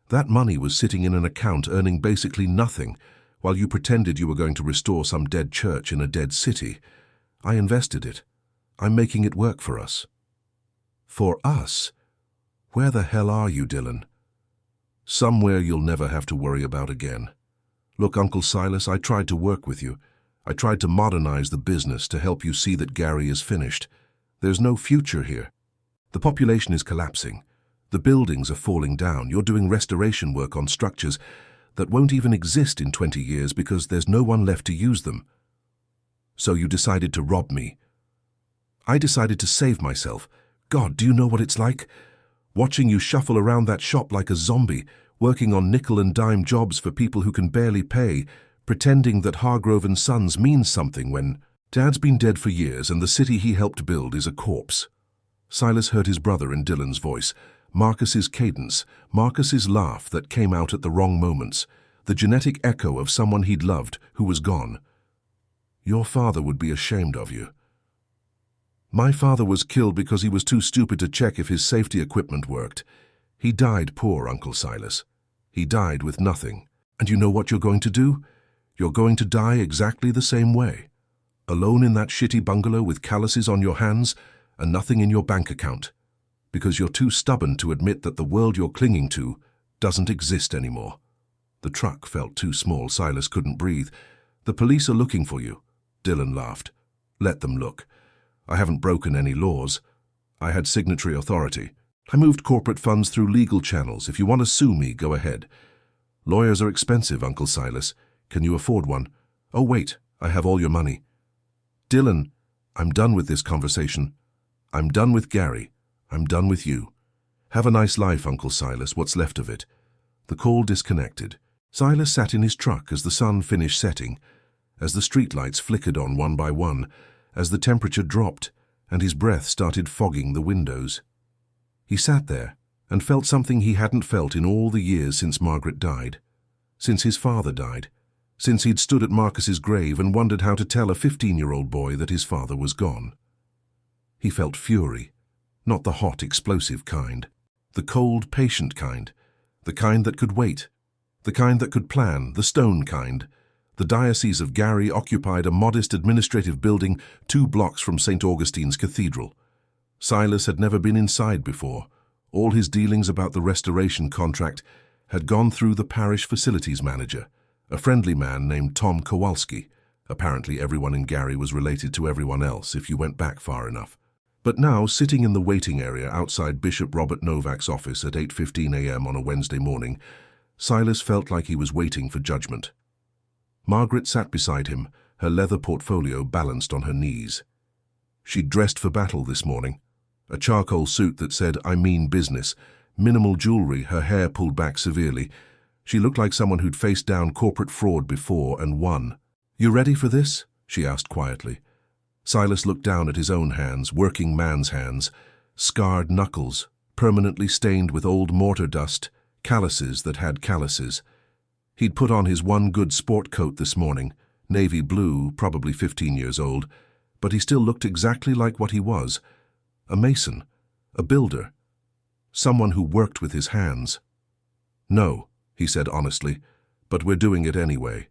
That money was sitting in an account earning basically nothing, while you pretended you were going to restore some dead church in a dead city. I invested it. I'm making it work for us. For us? Where the hell are you, Dylan? Somewhere you'll never have to worry about again. Look, Uncle Silas, I tried to work with you. I tried to modernize the business to help you see that Gary is finished. There's no future here. The population is collapsing. The buildings are falling down. You're doing restoration work on structures that won't even exist in 20 years because there's no one left to use them. So you decided to rob me. I decided to save myself. God, do you know what it's like? Watching you shuffle around that shop like a zombie, working on nickel and dime jobs for people who can barely pay, pretending that Hargrove and Sons means something when Dad's been dead for years and the city he helped build is a corpse. Silas heard his brother in Dylan's voice, Marcus's cadence, Marcus's laugh that came out at the wrong moments, the genetic echo of someone he'd loved who was gone. Your father would be ashamed of you. My father was killed because he was too stupid to check if his safety equipment worked. He died poor, Uncle Silas. He died with nothing. And you know what you're going to do? You're going to die exactly the same way. Alone in that shitty bungalow with calluses on your hands and nothing in your bank account. Because you're too stubborn to admit that the world you're clinging to doesn't exist anymore. The truck felt too small. Silas couldn't breathe. The police are looking for you. Dylan laughed. Let them look. I haven't broken any laws. I had signatory authority. I moved corporate funds through legal channels. If you want to sue me, go ahead. Lawyers are expensive, Uncle Silas. Can you afford one? Oh, wait, I have all your money. Dylan, I'm done with this conversation. I'm done with Gary. I'm done with you. Have a nice life, Uncle Silas, what's left of it. The call disconnected. Silas sat in his truck as the sun finished setting, as the streetlights flickered on one by one, as the temperature dropped and his breath started fogging the windows. He sat there and felt something he hadn't felt in all the years since Margaret died, since his father died, since he'd stood at Marcus's grave and wondered how to tell a 15-year-old boy that his father was gone. He felt fury, not the hot, explosive kind, the cold, patient kind, the kind that could wait, the kind that could plan, the stone kind. The Diocese of Gary occupied a modest administrative building 2 blocks from St. Augustine's Cathedral. Silas had never been inside before. All his dealings about the restoration contract had gone through the parish facilities manager, a friendly man named Tom Kowalski. Apparently everyone in Gary was related to everyone else if you went back far enough. But now, sitting in the waiting area outside Bishop Robert Novak's office at 8:15 a.m. on a Wednesday morning, Silas felt like he was waiting for judgment. Margaret sat beside him, her leather portfolio balanced on her knees. She'd dressed for battle this morning, a charcoal suit that said, "I mean business," minimal jewelry, her hair pulled back severely. She looked like someone who'd faced down corporate fraud before and won. "You ready for this?" she asked quietly. Silas looked down at his own hands, working man's hands, scarred knuckles, permanently stained with old mortar dust, calluses that had calluses. He'd put on his one good sport coat this morning, navy blue, probably 15 years old, but he still looked exactly like what he was, a mason, a builder, someone who worked with his hands. "No," he said honestly, "but we're doing it anyway."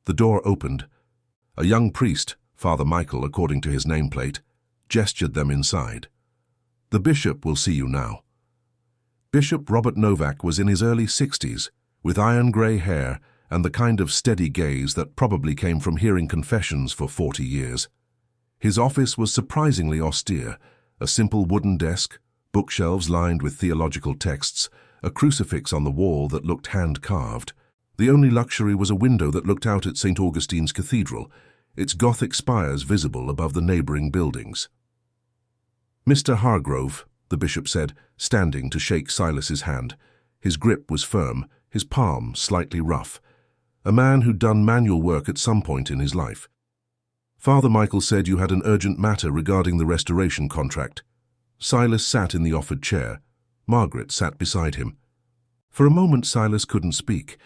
The door opened. A young priest, Father Michael according to his nameplate, gestured them inside. "The bishop will see you now." Bishop Robert Novak was in his early 60s, with iron-grey hair and the kind of steady gaze that probably came from hearing confessions for 40 years. His office was surprisingly austere, a simple wooden desk, bookshelves lined with theological texts, a crucifix on the wall that looked hand-carved. The only luxury was a window that looked out at St. Augustine's Cathedral, its Gothic spires visible above the neighboring buildings. "Mr. Hargrove," the bishop said, standing to shake Silas's hand. His grip was firm, his palm slightly rough. A man who'd done manual work at some point in his life. "Father Michael said you had an urgent matter regarding the restoration contract." Silas sat in the offered chair. Margaret sat beside him. For a moment Silas couldn't speak.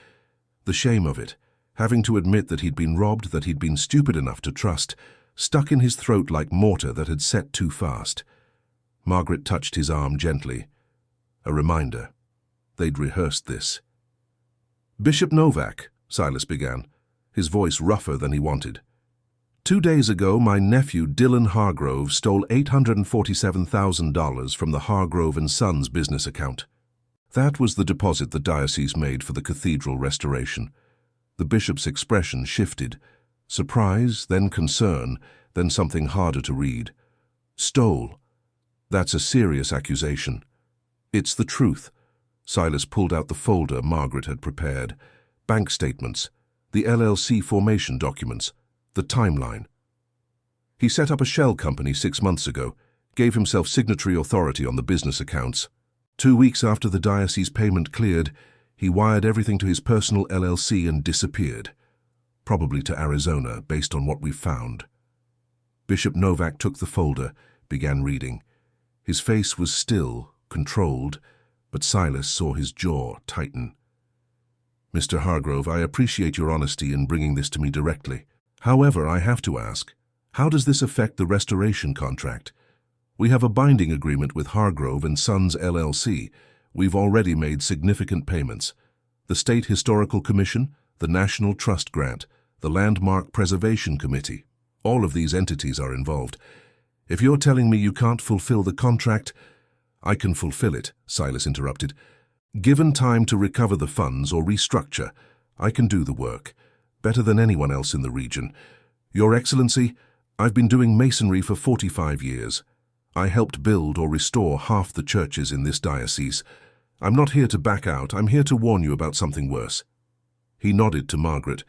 The shame of it, having to admit that he'd been robbed, that he'd been stupid enough to trust, stuck in his throat like mortar that had set too fast. Margaret touched his arm gently. A reminder. They'd rehearsed this. "Bishop Novak," Silas began, his voice rougher than he wanted. "2 days ago, my nephew Dylan Hargrove stole $847,000 from the Hargrove and Sons business account. That was the deposit the diocese made for the cathedral restoration." The bishop's expression shifted. Surprise, then concern, then something harder to read. "Stole. That's a serious accusation." "It's the truth." Silas pulled out the folder Margaret had prepared. Bank statements, the LLC formation documents, the timeline. "He set up a shell company 6 months ago, gave himself signatory authority on the business accounts. 2 weeks after the diocese payment cleared, he wired everything to his personal LLC and disappeared. Probably to Arizona, based on what we've found." Bishop Novak took the folder, began reading. His face was still, controlled, but Silas saw his jaw tighten. "Mr. Hargrove, I appreciate your honesty in bringing this to me directly. However, I have to ask, how does this affect the restoration contract? We have a binding agreement with Hargrove and Sons LLC. We've already made significant payments. The State Historical Commission, the National Trust Grant, the Landmark Preservation Committee. All of these entities are involved. If you're telling me you can't fulfill the contract—" "I can fulfill it," Silas interrupted. "Given time to recover the funds or restructure, I can do the work, better than anyone else in the region. Your Excellency, I've been doing masonry for 45 years. I helped build or restore half the churches in this diocese. I'm not here to back out, I'm here to warn you about something worse." He nodded to Margaret.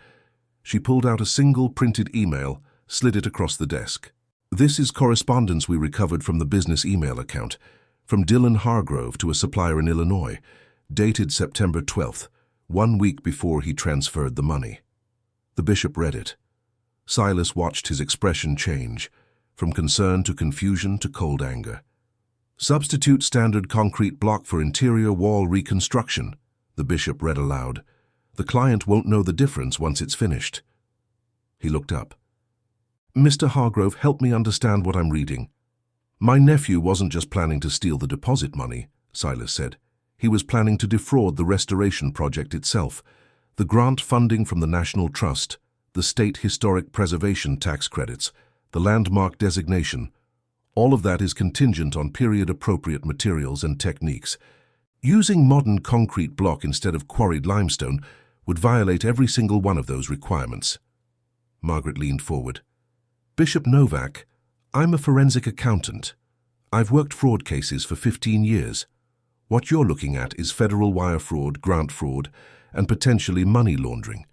She pulled out a single printed email, slid it across the desk. "This is correspondence we recovered from the business email account, from Dylan Hargrove to a supplier in Illinois, dated September 12th, 1 week before he transferred the money." The bishop read it. Silas watched his expression change, from concern to confusion to cold anger. "Substitute standard concrete block for interior wall reconstruction," the bishop read aloud. "The client won't know the difference once it's finished." He looked up. "Mr. Hargrove, help me understand what I'm reading." "My nephew wasn't just planning to steal the deposit money," Silas said. "He was planning to defraud the restoration project itself, the grant funding from the National Trust, the State Historic Preservation tax credits, the landmark designation. All of that is contingent on period-appropriate materials and techniques. Using modern concrete block instead of quarried limestone would violate every single one of those requirements." Margaret leaned forward. "Bishop Novak, I'm a forensic accountant. I've worked fraud cases for 15 years. What you're looking at is federal wire fraud, grant fraud, and potentially money laundering.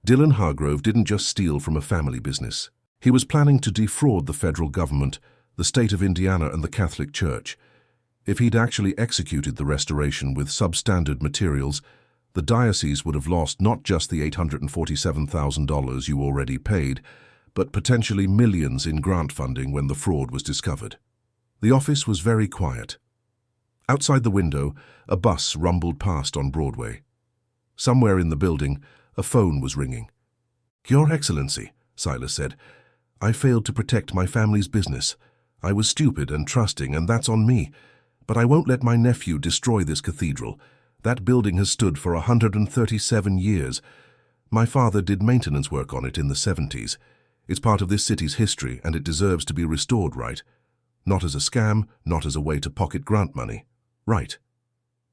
Dylan Hargrove didn't just steal from a family business. He was planning to defraud the federal government, the state of Indiana and the Catholic Church. If he'd actually executed the restoration with substandard materials, the diocese would have lost not just the $847,000 you already paid, but potentially millions in grant funding when the fraud was discovered. The office was very quiet. Outside the window, a bus rumbled past on Broadway. Somewhere in the building, a phone was ringing. "Your Excellency," Silas said, "I failed to protect my family's business. I was stupid and trusting, and that's on me. But I won't let my nephew destroy this cathedral. That building has stood for 137 years. My father did maintenance work on it in the 70s. It's part of this city's history, and it deserves to be restored right. Not as a scam, not as a way to pocket grant money. Right."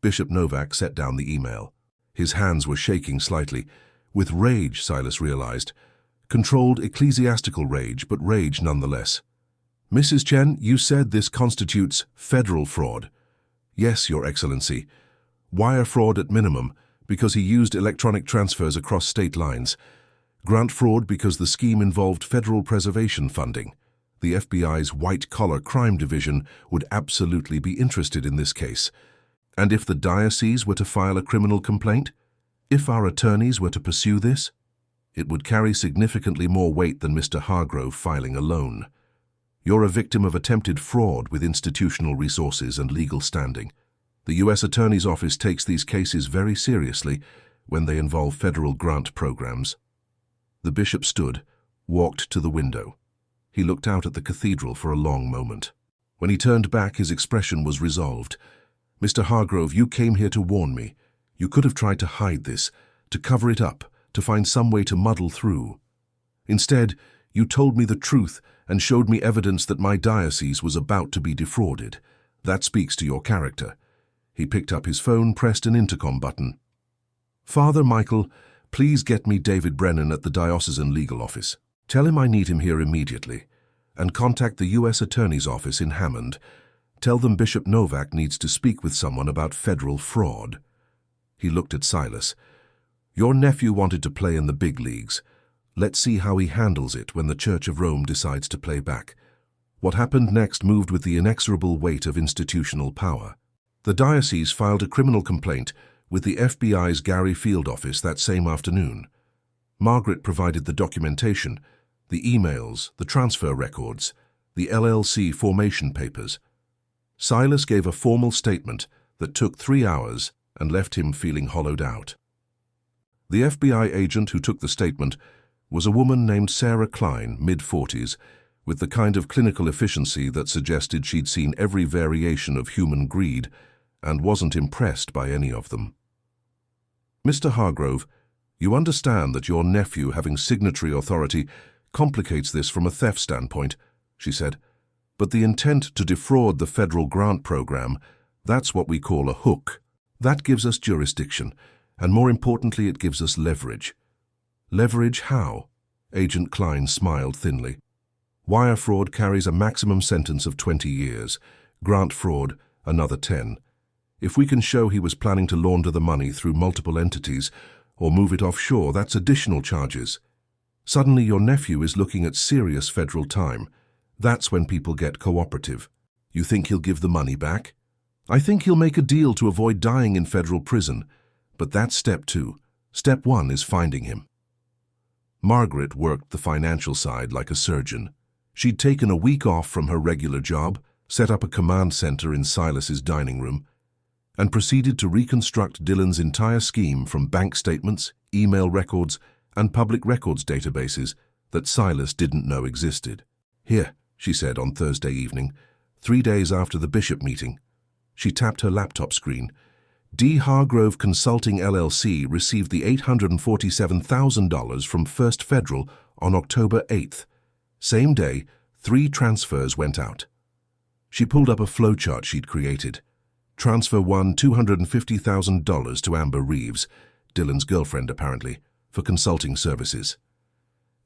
Bishop Novak set down the email. His hands were shaking slightly. With rage, Silas realized. Controlled ecclesiastical rage, but rage nonetheless. "Mrs. Chen, you said this constitutes federal fraud." "Yes, Your Excellency. Wire fraud at minimum, because he used electronic transfers across state lines. Grant fraud because the scheme involved federal preservation funding. The FBI's white-collar crime division would absolutely be interested in this case. And if the diocese were to file a criminal complaint? If our attorneys were to pursue this? It would carry significantly more weight than Mr. Hargrove filing alone. You're a victim of attempted fraud with institutional resources and legal standing. The U.S. Attorney's Office takes these cases very seriously when they involve federal grant programs." The bishop stood, walked to the window. He looked out at the cathedral for a long moment. When he turned back, his expression was resolved. "Mr. Hargrove, you came here to warn me. You could have tried to hide this, to cover it up, to find some way to muddle through. Instead, you told me the truth and showed me evidence that my diocese was about to be defrauded. That speaks to your character." He picked up his phone, pressed an intercom button. "Father Michael, please get me David Brennan at the Diocesan Legal Office. Tell him I need him here immediately. And contact the U.S. Attorney's Office in Hammond. Tell them Bishop Novak needs to speak with someone about federal fraud." He looked at Silas. "Your nephew wanted to play in the big leagues. Let's see how he handles it when the Church of Rome decides to play back." What happened next moved with the inexorable weight of institutional power. The diocese filed a criminal complaint with the FBI's Gary Field office that same afternoon. Margaret provided the documentation, the emails, the transfer records, the LLC formation papers. Silas gave a formal statement that took 3 hours and left him feeling hollowed out. The FBI agent who took the statement was a woman named Sarah Klein, mid-40s, with the kind of clinical efficiency that suggested she'd seen every variation of human greed and wasn't impressed by any of them. "Mr. Hargrove, you understand that your nephew having signatory authority complicates this from a theft standpoint," she said. "But the intent to defraud the federal grant program, that's what we call a hook. That gives us jurisdiction, and more importantly, it gives us leverage." "Leverage how?" Agent Klein smiled thinly. "Wire fraud carries a maximum sentence of 20 years. Grant fraud, another 10. If we can show he was planning to launder the money through multiple entities or move it offshore, that's additional charges. Suddenly your nephew is looking at serious federal time. That's when people get cooperative. You think he'll give the money back? I think he'll make a deal to avoid dying in federal prison. But that's step 2. Step 1 is finding him." Margaret worked the financial side like a surgeon. She'd taken a week off from her regular job, set up a command center in Silas's dining room, and proceeded to reconstruct Dylan's entire scheme from bank statements, email records, and public records databases that Silas didn't know existed. "Here," she said on Thursday evening, 3 days after the bishop meeting. She tapped her laptop screen. "D. Hargrove Consulting LLC received the $847,000 from First Federal on October 8th. Same day, 3 transfers went out." She pulled up a flowchart she'd created. Transfer 1, $250,000 to Amber Reeves, Dylan's girlfriend apparently, for consulting services.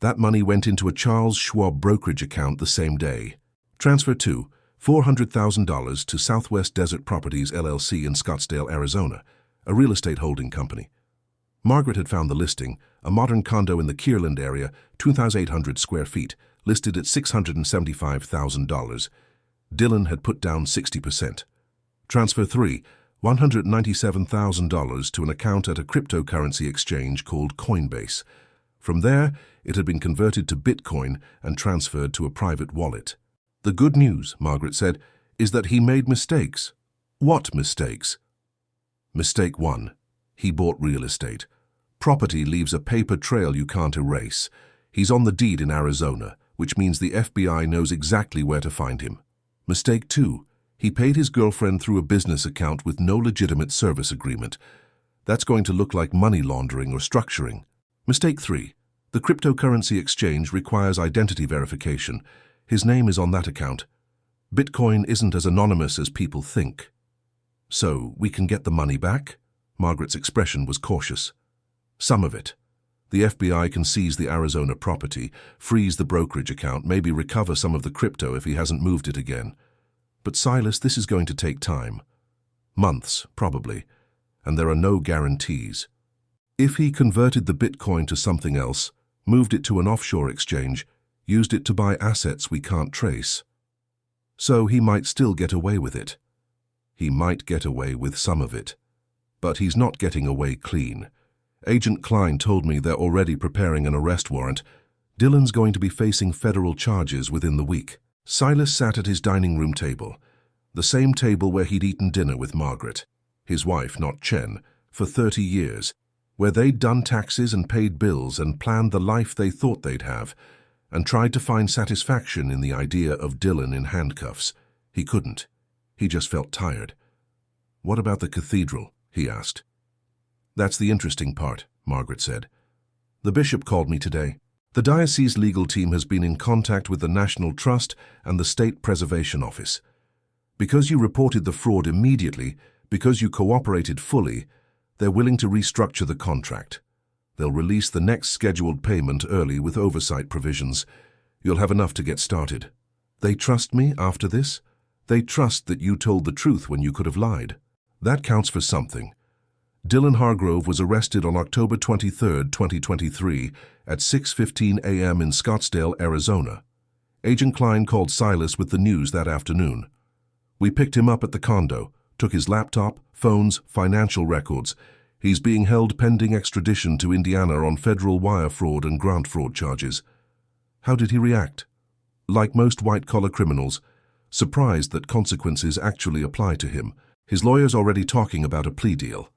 That money went into a Charles Schwab brokerage account the same day. Transfer 2, $400,000 to Southwest Desert Properties LLC in Scottsdale, Arizona, a real estate holding company. Margaret had found the listing, a modern condo in the Kierland area, 2,800 square feet, listed at $675,000. Dylan had put down 60%. Transfer 3, $197,000 to an account at a cryptocurrency exchange called Coinbase. From there, it had been converted to Bitcoin and transferred to a private wallet. The good news, Margaret said, is that he made mistakes. What mistakes? Mistake 1. He bought real estate. Property leaves a paper trail you can't erase. He's on the deed in Arizona, which means the FBI knows exactly where to find him. Mistake 2. He paid his girlfriend through a business account with no legitimate service agreement. That's going to look like money laundering or structuring. Mistake 3. The cryptocurrency exchange requires identity verification. His name is on that account. Bitcoin isn't as anonymous as people think. So, we can get the money back? Margaret's expression was cautious. Some of it. The FBI can seize the Arizona property, freeze the brokerage account, maybe recover some of the crypto if he hasn't moved it again. But Silas, this is going to take time. Months, probably. And there are no guarantees. If he converted the Bitcoin to something else, moved it to an offshore exchange, used it to buy assets we can't trace. So he might still get away with it. He might get away with some of it. But he's not getting away clean. Agent Klein told me they're already preparing an arrest warrant. Dylan's going to be facing federal charges within the week. Silas sat at his dining room table, the same table where he'd eaten dinner with Margaret, his wife, not Chen, for 30 years, where they'd done taxes and paid bills and planned the life they thought they'd have, and tried to find satisfaction in the idea of Dylan in handcuffs. He couldn't. He just felt tired. "What about the cathedral?" he asked. "That's the interesting part," Margaret said. "The bishop called me today. The diocese legal team has been in contact with the National Trust and the State Preservation Office. Because you reported the fraud immediately, because you cooperated fully, they're willing to restructure the contract. They'll release the next scheduled payment early with oversight provisions. You'll have enough to get started. They trust me after this? They trust that you told the truth when you could have lied. That counts for something." Dylan Hargrove was arrested on October 23, 2023, at 6:15 a.m. in Scottsdale, Arizona. Agent Klein called Silas with the news that afternoon. "We picked him up at the condo, took his laptop, phones, financial records. He's being held pending extradition to Indiana on federal wire fraud and grant fraud charges." How did he react? Like most white-collar criminals, surprised that consequences actually apply to him. His lawyer's already talking about a plea deal.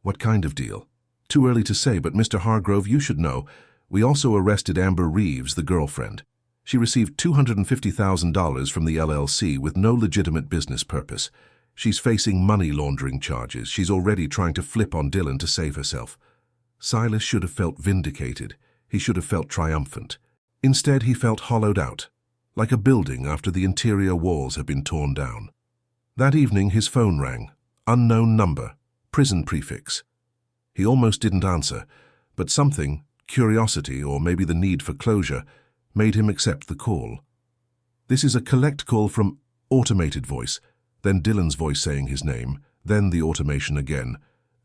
"What kind of deal?" "Too early to say, but Mr. Hargrove, you should know. We also arrested Amber Reeves, the girlfriend. She received $250,000 from the LLC with no legitimate business purpose. She's facing money laundering charges. She's already trying to flip on Dylan to save herself." Silas should have felt vindicated. He should have felt triumphant. Instead, he felt hollowed out, like a building after the interior walls had been torn down. That evening, his phone rang. Unknown number. Prison prefix. He almost didn't answer, but something, curiosity or maybe the need for closure, made him accept the call. "This is a collect call from," automated voice, then Dylan's voice saying his name, then the automation again.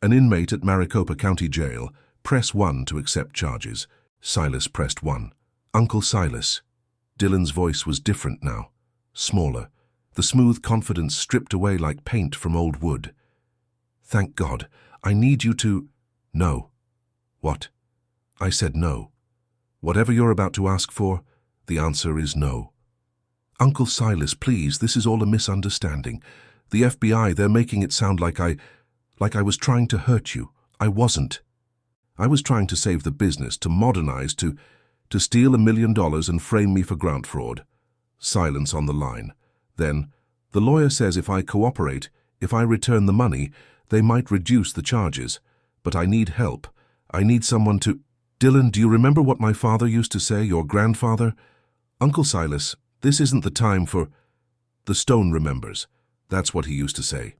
"An inmate at Maricopa County Jail. Press 1 to accept charges." Silas pressed 1. "Uncle Silas." Dylan's voice was different now, smaller, the smooth confidence stripped away like paint from old wood. "Thank God. I need you to—" "No." "What?" "I said no. Whatever you're about to ask for, the answer is no." "Uncle Silas, please, this is all a misunderstanding. The FBI, they're making it sound like I was trying to hurt you. I wasn't. I was trying to save the business, to modernize, to steal $1 million and frame me for grant fraud." Silence on the line. Then, "The lawyer says if I cooperate, if I return the money, they might reduce the charges. But I need help. I need someone to—" "Dylan, do you remember what my father used to say, your grandfather?" "Uncle Silas, this isn't the time for—" "The stone remembers. That's what he used to say.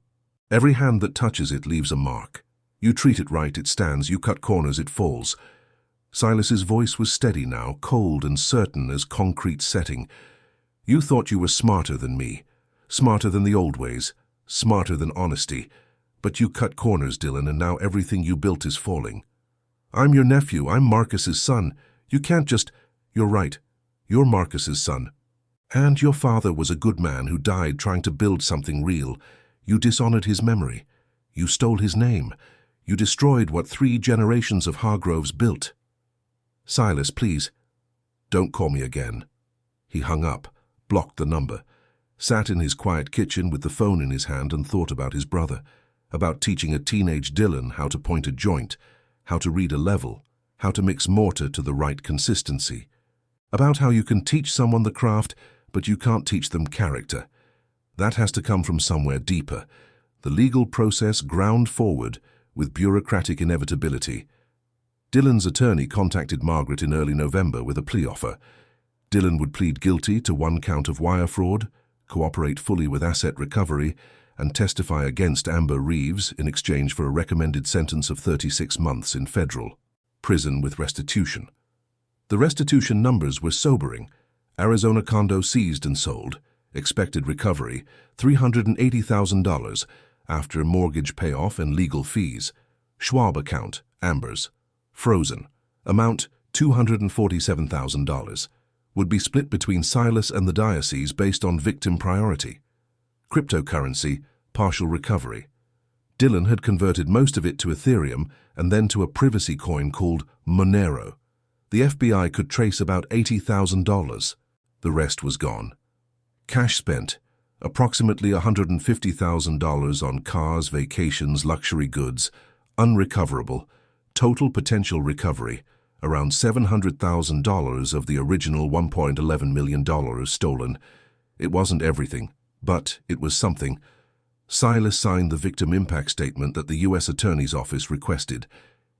Every hand that touches it leaves a mark. You treat it right, it stands. You cut corners, it falls." Silas's voice was steady now, cold and certain as concrete setting. "You thought you were smarter than me, smarter than the old ways, smarter than honesty. But you cut corners, Dylan, and now everything you built is falling. I'm your nephew. I'm Marcus's son. You can't just—" "You're right. You're Marcus's son. And your father was a good man who died trying to build something real. You dishonored his memory. You stole his name. You destroyed what 3 generations of Hargroves built. Silas, please, don't call me again. He hung up, blocked the number, sat in his quiet kitchen with the phone in his hand and thought about his brother, about teaching a teenage Dylan how to point a joint, how to read a level, how to mix mortar to the right consistency, about how you can teach someone the craft, but you can't teach them character. That has to come from somewhere deeper. The legal process ground forward with bureaucratic inevitability. Dylan's attorney contacted Margaret in early November with a plea offer. Dylan would plead guilty to 1 count of wire fraud, cooperate fully with asset recovery, and testify against Amber Reeves in exchange for a recommended sentence of 36 months in federal prison with restitution. The restitution numbers were sobering. Arizona condo seized and sold. Expected recovery, $380,000 after mortgage payoff and legal fees. Schwab account, Amber's, frozen. Amount, $247,000. Would be split between Silas and the diocese based on victim priority. Cryptocurrency, partial recovery. Dylan had converted most of it to Ethereum and then to a privacy coin called Monero. The FBI could trace about $80,000. The rest was gone. Cash spent, approximately $150,000 on cars, vacations, luxury goods, unrecoverable. Total potential recovery, around $700,000 of the original $1.11 million stolen. It wasn't everything, but it was something. Silas signed the victim impact statement that the U.S. Attorney's Office requested.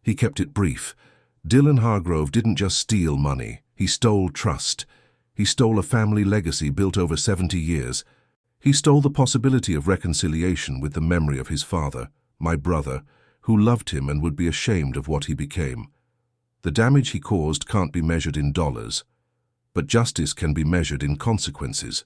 He kept it brief. Dylan Hargrove didn't just steal money, he stole trust. He stole a family legacy built over 70 years. He stole the possibility of reconciliation with the memory of his father, my brother, who loved him and would be ashamed of what he became. The damage he caused can't be measured in dollars, but justice can be measured in consequences.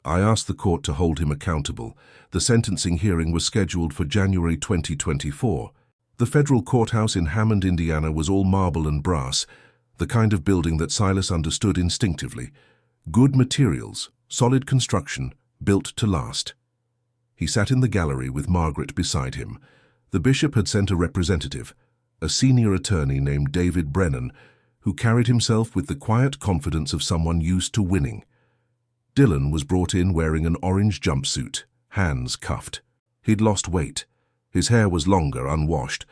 I asked the court to hold him accountable. The sentencing hearing was scheduled for January 2024. The federal courthouse in Hammond, Indiana was all marble and brass, the kind of building that Silas understood instinctively. Good materials, solid construction, built to last. He sat in the gallery with Margaret beside him. The bishop had sent a representative, a senior attorney named David Brennan, who carried himself with the quiet confidence of someone used to winning. Dylan was brought in wearing an orange jumpsuit, hands cuffed. He'd lost weight. His hair was longer, unwashed.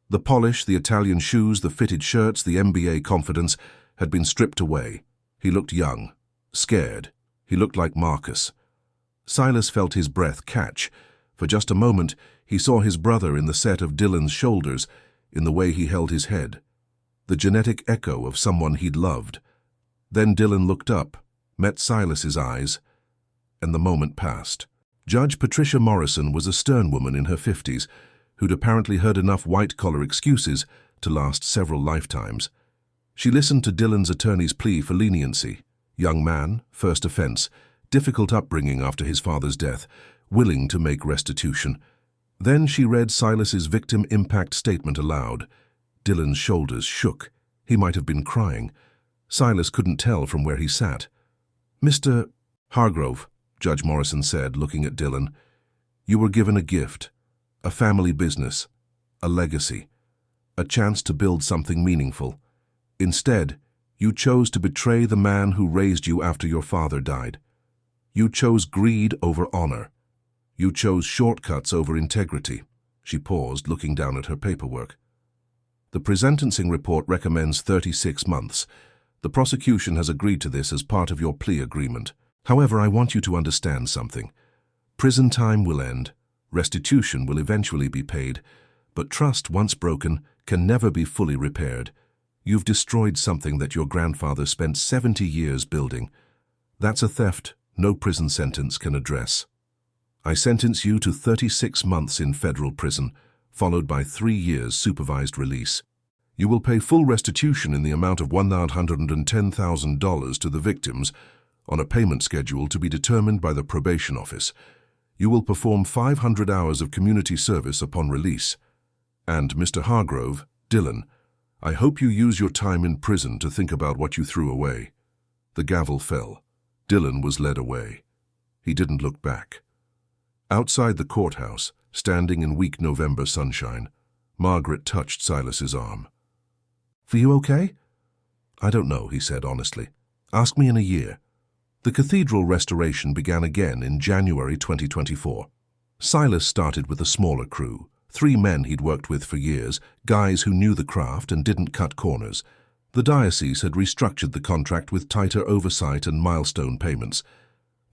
The polish, the Italian shoes, the fitted shirts, the NBA confidence had been stripped away. He looked young, scared. He looked like Marcus. Silas felt his breath catch. For just a moment, he saw his brother in the set of Dylan's shoulders, in the way he held his head. The genetic echo of someone he'd loved. Then Dylan looked up, met Silas's eyes, and the moment passed. Judge Patricia Morrison was a stern woman in her 50s, who'd apparently heard enough white-collar excuses to last several lifetimes. She listened to Dylan's attorney's plea for leniency. Young man, first offense, difficult upbringing after his father's death, willing to make restitution. Then she read Silas's victim impact statement aloud. Dylan's shoulders shook. He might have been crying. Silas couldn't tell from where he sat. "Mr. Hargrove," Judge Morrison said, looking at Dylan, "you were given a gift, a family business, a legacy, a chance to build something meaningful. Instead, you chose to betray the man who raised you after your father died. You chose greed over honor. You chose shortcuts over integrity." She paused, looking down at her paperwork. "The pre-sentencing report recommends 36 months. The prosecution has agreed to this as part of your plea agreement. However, I want you to understand something. Prison time will end. Restitution will eventually be paid. But trust, once broken, can never be fully repaired. You've destroyed something that your grandfather spent 70 years building. That's a theft no prison sentence can address. I sentence you to 36 months in federal prison, followed by 3 years supervised release. You will pay full restitution in the amount of $110,000 to the victims on a payment schedule to be determined by the probation office. You will perform 500 hours of community service upon release. And, Mr. Hargrove, Dylan, I hope you use your time in prison to think about what you threw away." The gavel fell. Dylan was led away. He didn't look back. Outside the courthouse, standing in weak November sunshine, Margaret touched Silas's arm. "For you okay?" "I don't know," he said honestly. "Ask me in a year." The cathedral restoration began again in January 2024. Silas started with a smaller crew, 3 men he'd worked with for years, guys who knew the craft and didn't cut corners. The diocese had restructured the contract with tighter oversight and milestone payments.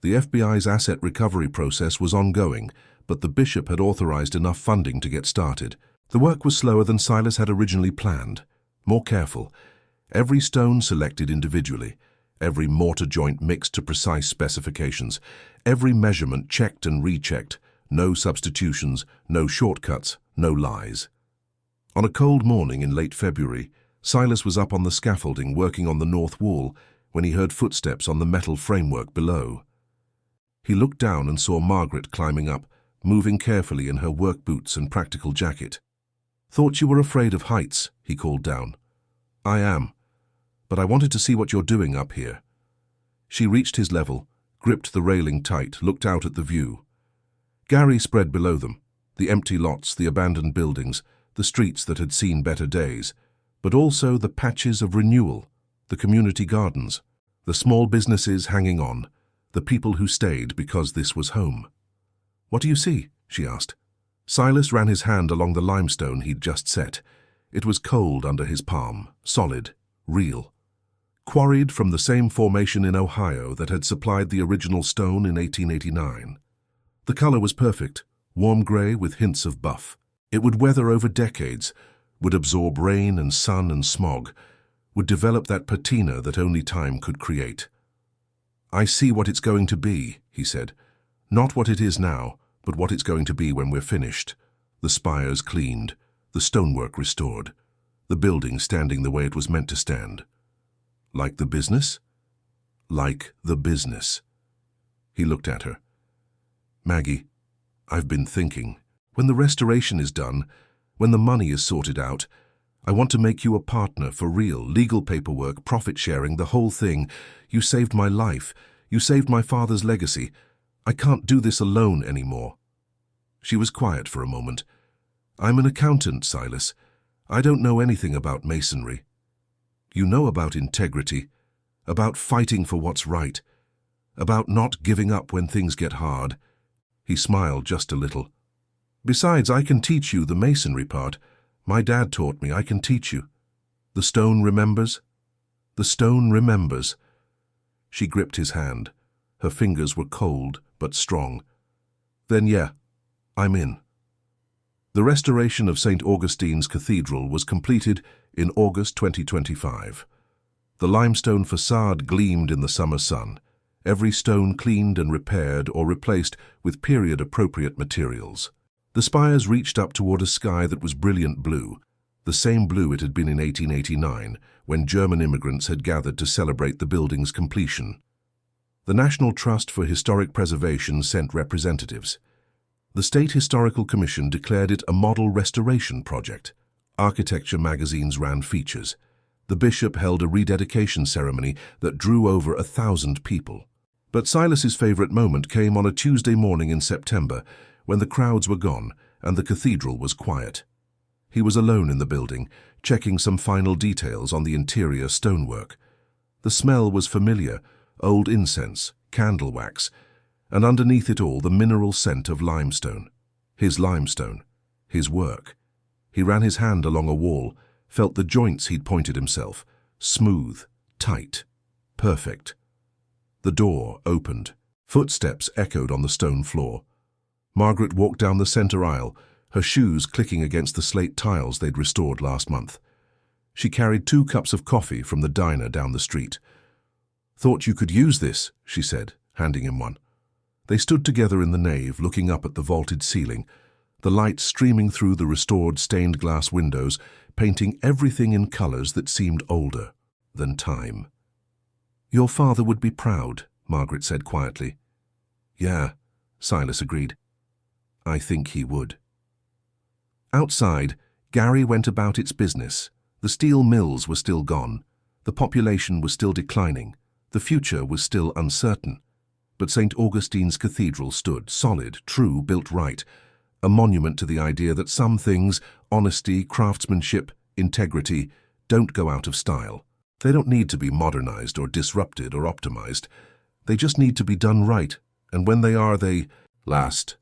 The FBI's asset recovery process was ongoing, but the bishop had authorized enough funding to get started. The work was slower than Silas had originally planned, more careful. Every stone selected individually, every mortar joint mixed to precise specifications, every measurement checked and rechecked, no substitutions, no shortcuts, no lies. On a cold morning in late February, Silas was up on the scaffolding working on the north wall when he heard footsteps on the metal framework below. He looked down and saw Margaret climbing up, moving carefully in her work boots and practical jacket. "Thought you were afraid of heights," he called down. "I am, but I wanted to see what you're doing up here." She reached his level, gripped the railing tight, looked out at the view. Gary spread below them, the empty lots, the abandoned buildings, the streets that had seen better days, but also the patches of renewal, the community gardens, the small businesses hanging on, the people who stayed because this was home. "What do you see?" she asked. Silas ran his hand along the limestone he'd just set. It was cold under his palm, solid, real. Quarried from the same formation in Ohio that had supplied the original stone in 1889. The color was perfect, warm gray with hints of buff. It would weather over decades, would absorb rain and sun and smog, would develop that patina that only time could create. "I see what it's going to be," he said. "Not what it is now, but what it's going to be when we're finished. The spires cleaned, the stonework restored, the building standing the way it was meant to stand." "Like the business?" "Like the business." He looked at her. "Maggie, I've been thinking. When the restoration is done, when the money is sorted out, I want to make you a partner for real, legal paperwork, profit sharing, the whole thing. You saved my life. You saved my father's legacy. I can't do this alone anymore." She was quiet for a moment. "I'm an accountant, Silas. I don't know anything about masonry." "You know about integrity, about fighting for what's right, about not giving up when things get hard." He smiled just a little. "Besides, I can teach you the masonry part. My dad taught me. I can teach you. The stone remembers? The stone remembers." She gripped his hand. Her fingers were cold but strong. "Then yeah, I'm in." The restoration of St. Augustine's Cathedral was completed in August 2025. The limestone facade gleamed in the summer sun, every stone cleaned and repaired or replaced with period-appropriate materials. The spires reached up toward a sky that was brilliant blue, the same blue it had been in 1889, when German immigrants had gathered to celebrate the building's completion. The National Trust for Historic Preservation sent representatives. The State Historical Commission declared it a model restoration project. Architecture magazines ran features. The bishop held a rededication ceremony that drew over 1,000 people. But Silas's favorite moment came on a Tuesday morning in September, when the crowds were gone and the cathedral was quiet. He was alone in the building, checking some final details on the interior stonework. The smell was familiar, old incense, candle wax, and underneath it all the mineral scent of limestone. His work. He ran his hand along a wall, felt the joints he'd pointed himself, smooth, tight, perfect. The door opened. Footsteps echoed on the stone floor. Margaret walked down the center aisle, her shoes clicking against the slate tiles they'd restored last month. She carried 2 cups of coffee from the diner down the street. "Thought you could use this," she said, handing him one. They stood together in the nave, looking up at the vaulted ceiling, the light streaming through the restored stained glass windows, painting everything in colors that seemed older than time. "Your father would be proud," Margaret said quietly. "Yeah," Silas agreed. "I think he would." Outside, Gary went about its business. The steel mills were still gone. The population was still declining. The future was still uncertain, but St. Augustine's Cathedral stood solid, true, built right, a monument to the idea that some things, honesty, craftsmanship, integrity, don't go out of style. They don't need to be modernized or disrupted or optimized. They just need to be done right, and when they are, they last.